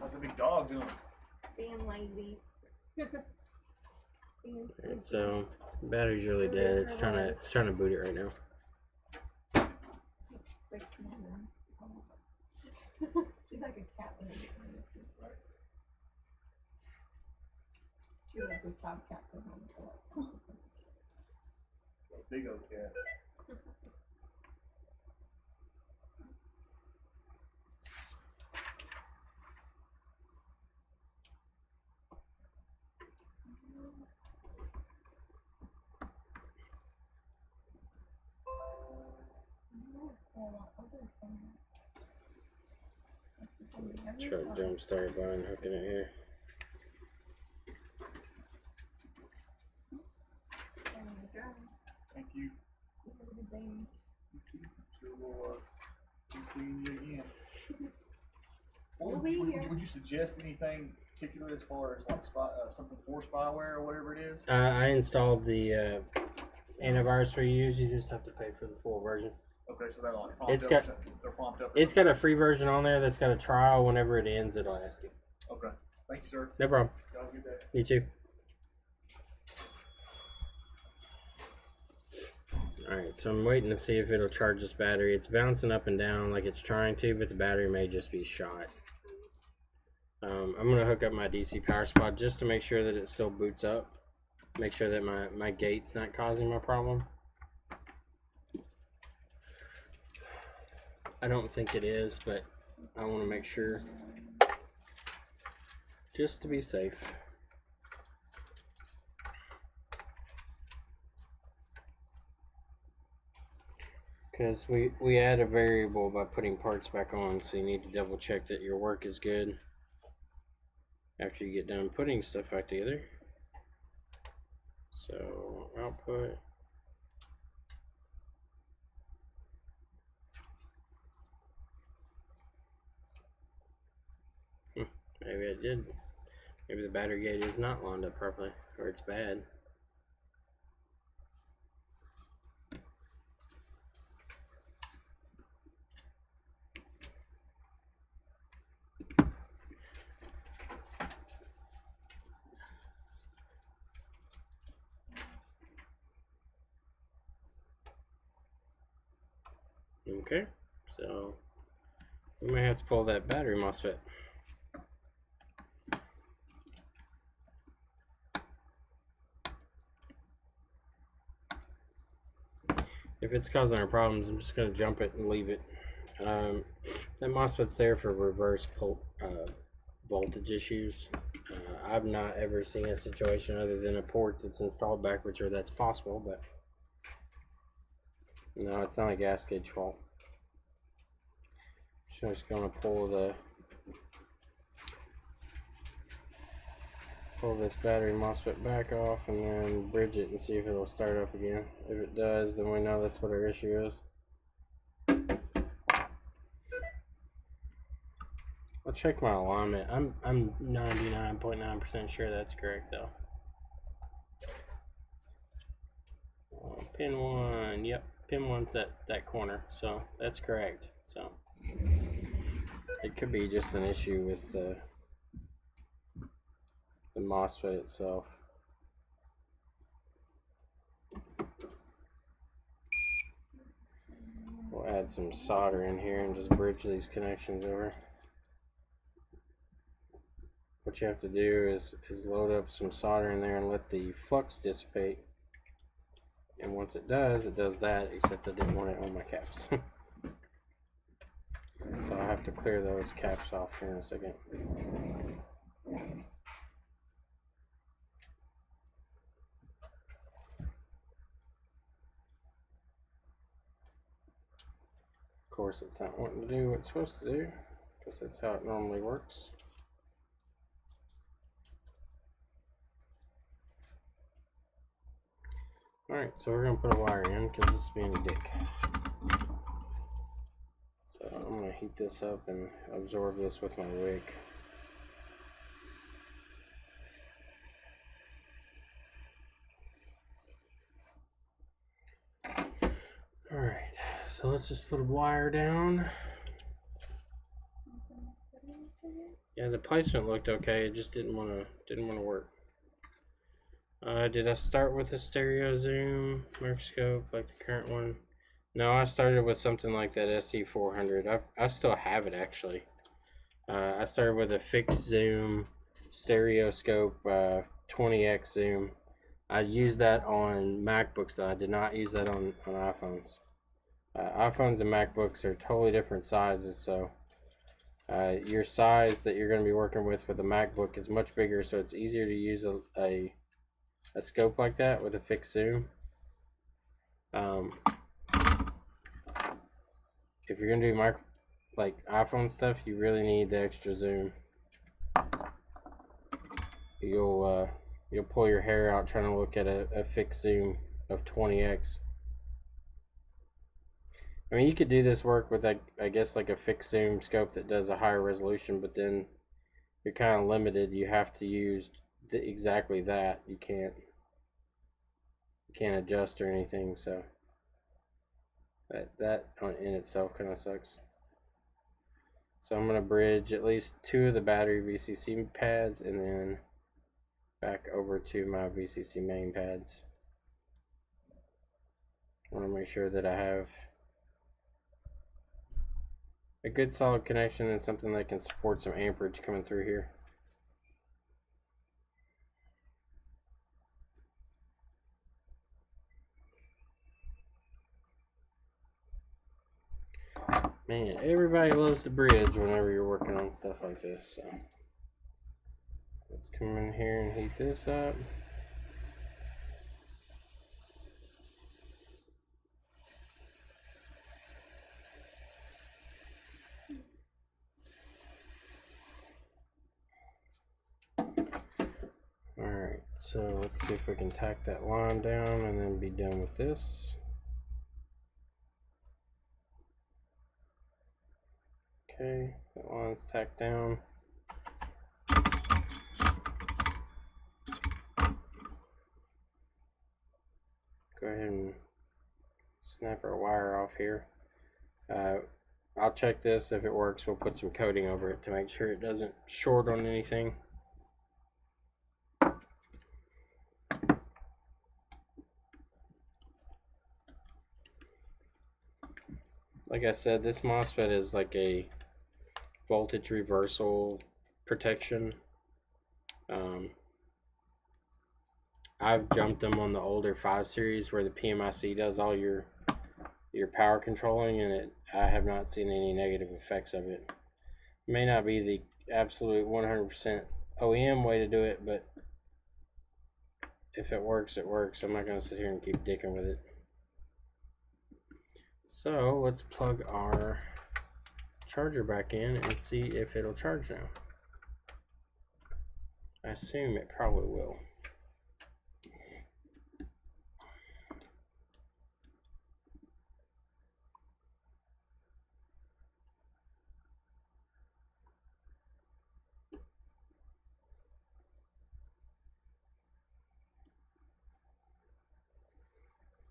How's the big dog doing? Being lazy. Being Alright, so battery's really dead. It's trying to boot it right now. 6 minutes. She's like a cat in a different. She lives with Top Cat for home. Big old cat. Try to jump start by unhooking it here. Thank you. Sure we'll be seeing you again. We'll be here. Would you suggest anything particular as far as like something for spyware or whatever it is? I installed the antivirus for you. You just have to pay for the full version. Okay, so that'll like prompt It's up got- or something. They'll prompt up. It's got a free version on there that's got a trial. Whenever it ends, it'll ask you. Okay. Thank you, sir. No problem. Y'all have a good day. You too. Alright, so I'm waiting to see if it'll charge this battery. It's bouncing up and down like it's trying to, but the battery may just be shot. I'm going to hook up my DC power supply just to make sure that it still boots up. Make sure that my gate's not causing my problem. I don't think it is, but I want to make sure just to be safe. Because we add a variable by putting parts back on, so you need to double check that your work is good after you get done putting stuff back together. So output. Maybe it did. Maybe the battery gate is not lined up properly, or it's bad. Okay, so we may have to pull that battery MOSFET. If it's causing our problems, I'm just going to jump it and leave it. That MOSFET's there for reverse voltage issues. I've not ever seen a situation other than a port that's installed backwards where that's possible, but no, it's not a gas gauge fault. So I'm just going to pull this battery MOSFET back off and then bridge it and see if it'll start up again. If it does, then we know that's what our issue is. I'll check my alignment. I'm 99.9% sure that's correct though. Pin 1, yep, pin 1's that corner, so that's correct. So it could be just an issue with the MOSFET itself. We'll add some solder in here and just bridge these connections over. What you have to do is load up some solder in there and let the flux dissipate. And once it does that, except I didn't want it on my caps. So I'll have to clear those caps off here in a second. Of course, it's not wanting to do what it's supposed to do, because that's how it normally works. Alright, so we're going to put a wire in because this is being a dick. So I'm going want to heat this up and absorb this with my wick. Alright, so let's just put a wire down. Yeah, the placement looked okay, it just didn't want to work. Did I start with a stereo zoom microscope like the current one? No, I started with something like that SE400. I still have it actually. I started with a fixed zoom stereoscope 20x zoom. I used that on MacBooks though. I did not use that on iPhones. iPhones and MacBooks are totally different sizes, so your size that you're going to be working with a MacBook is much bigger, so it's easier to use a scope like that with a fixed zoom. If you're going to do like iPhone stuff, you really need the extra zoom. You'll pull your hair out trying to look at a fixed zoom of 20x. I mean, you could do this work with, I guess, like a fixed zoom scope that does a higher resolution, but then you're kind of limited. You have to use exactly that. You can't adjust or anything, so that in itself kind of sucks. So I'm going to bridge at least 2 of the battery VCC pads and then back over to my VCC main pads. I want to make sure that I have a good solid connection and something that can support some amperage coming through here. Man, everybody loves the bridge whenever you're working on stuff like this, so let's come in here and heat this up. Alright, so let's see if we can tack that line down and then be done with this. Okay, that line's tacked down. Go ahead and snap our wire off here. I'll check this. If it works, we'll put some coating over it to make sure it doesn't short on anything. Like I said, this MOSFET is like a voltage reversal protection. I've jumped them on the older 5 series where the PMIC does all your power controlling, and I have not seen any negative effects of it. It may not be the absolute 100% OEM way to do it, but if it works, it works. I'm not going to sit here and keep dicking with it. So let's plug our charger back in and see if it'll charge now. I assume it probably will.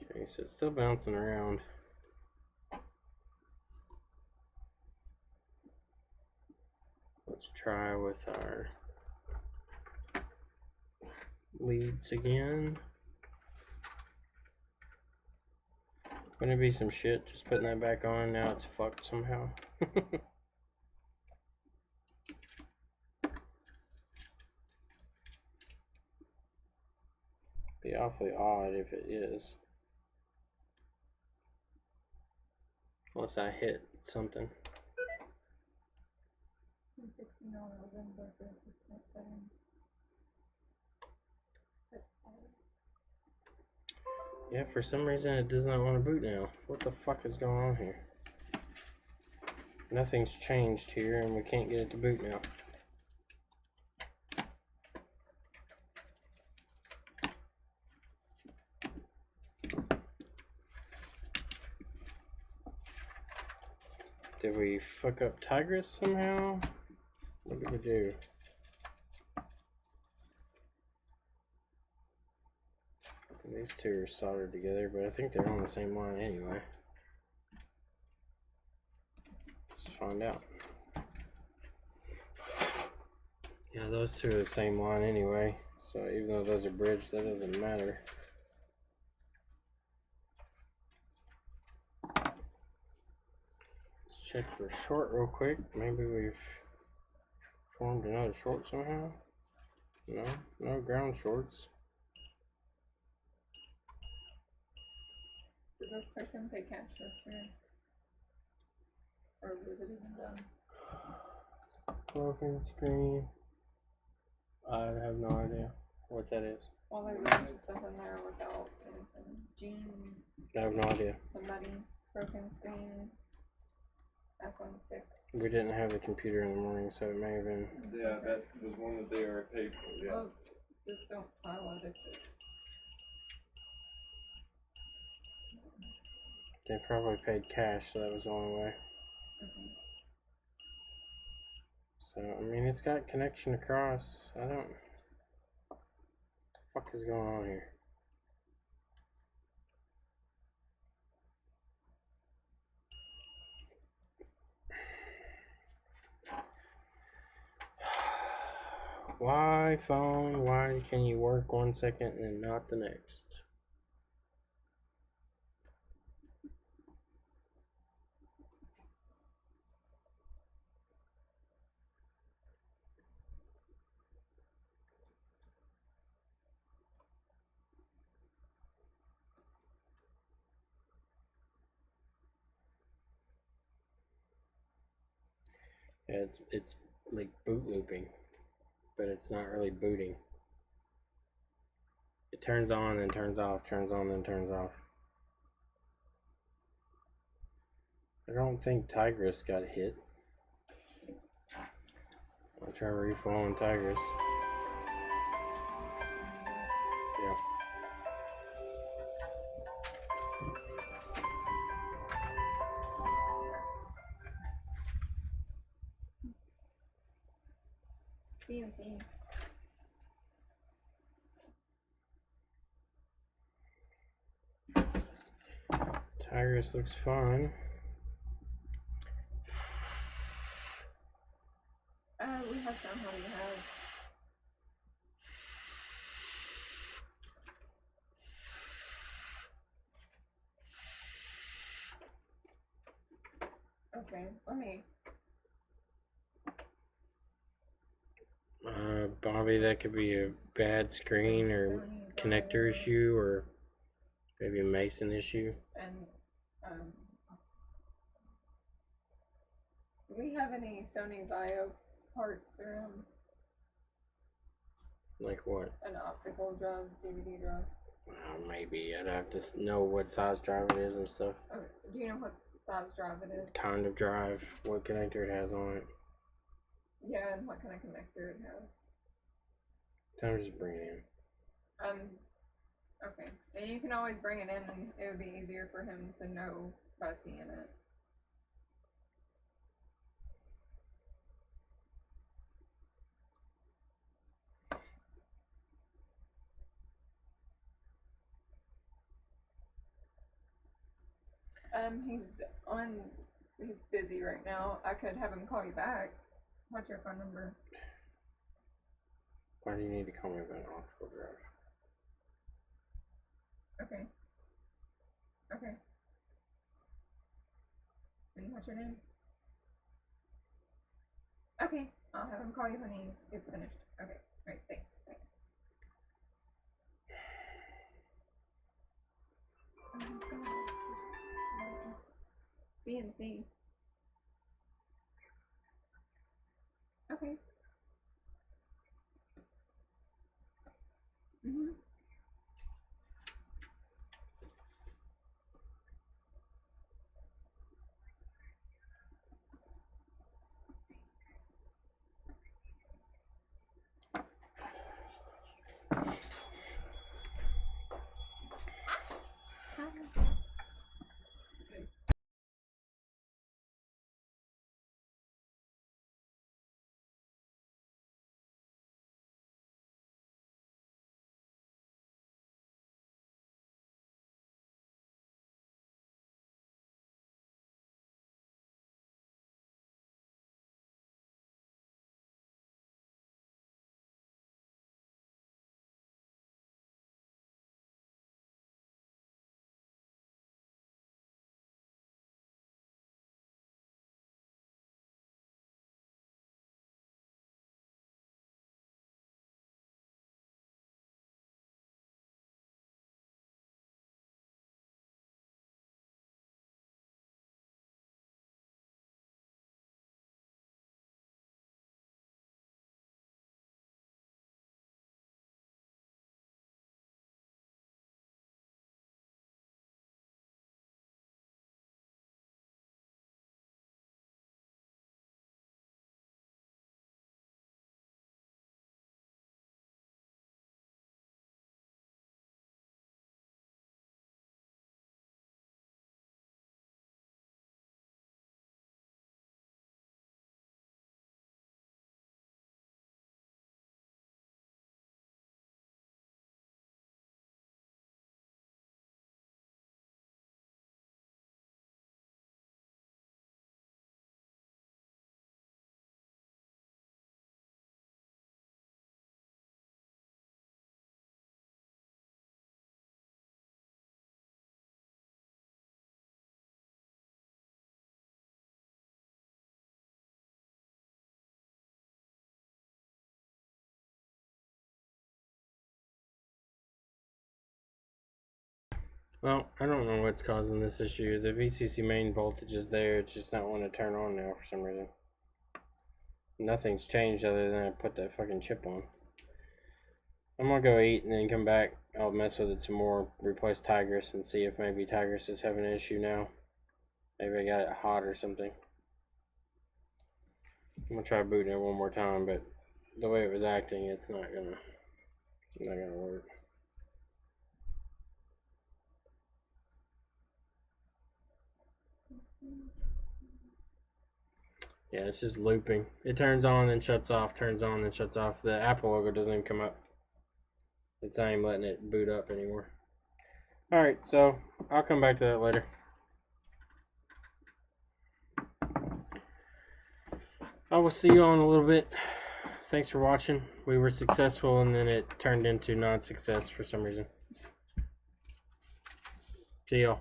Okay, so it's still bouncing around. Let's try with our leads again. Wouldn't it be some shit just putting that back on? Now it's fucked somehow. Be awfully odd if it is. Unless I hit something. Yeah, for some reason it does not want to boot now. What the fuck is going on here? Nothing's changed here and we can't get it to boot now. Did we fuck up Tigress somehow? What did we do? These two are soldered together, but I think they're on the same line anyway. Let's find out. Yeah, those two are the same line anyway, so even though those are bridged, that doesn't matter. Let's check for short real quick. Maybe we've formed another short somehow. No, no ground shorts. Did this person pay cash yesterday? Or was it even done? Broken screen. I have no idea what that is. Well, there was just stuff in there without anything. Jean, I have no idea. somebody, broken screen, iPhone 6. We didn't have the computer in the morning, so it may have been. Yeah, that was one that they are paid for, yeah. Well, just don't file it if it's. They probably paid cash, so that was the only way. Okay. So, I mean, it's got connection across. I don't. What the fuck is going on here? Why, phone? Why can you work 1 second and not the next? Yeah, it's like boot looping, but it's not really booting. It turns on then turns off, turns on then turns off. I don't think Tigress got hit. I'll try reflowing Tigress. Yeah. CNC. Tigress looks fine. We have some. What do you have? Okay, let me. Bobby, that could be a bad screen or connector issue, or maybe a Mason issue. And do we have any Sony Bio parts around? Like what? An optical drive, DVD drive. Maybe I'd have to know what size drive it is and stuff. Okay. Do you know what size drive it is? Kind of drive, what connector it has on it. Yeah, and what kind of connector it has. Time to just bring it in. Okay. And you can always bring it in, and it would be easier for him to know by seeing it. He's busy right now. I could have him call you back. What's your phone number? Why do you need to call me about an optical drive? Okay. Okay. And what's your name? Okay. I'll have him call you when he gets finished. Okay. Right. Thanks. Thanks. Oh my God. B and C. Okay. Mhm. Well, I don't know what's causing this issue. The VCC main voltage is there. It's just not wanting to turn on now for some reason. Nothing's changed other than I put that fucking chip on. I'm gonna go eat and then come back. I'll mess with it some more, replace Tigris, and see if maybe Tigris is having an issue now. Maybe I got it hot or something. I'm gonna try booting it one more time, but the way it was acting, it's not gonna work. Yeah, it's just looping. It turns on and shuts off, turns on and shuts off. The Apple logo doesn't even come up. It's not even letting it boot up anymore. Alright, so I'll come back to that later. I will see you all in a little bit. Thanks for watching. We were successful and then it turned into non-success for some reason. See y'all.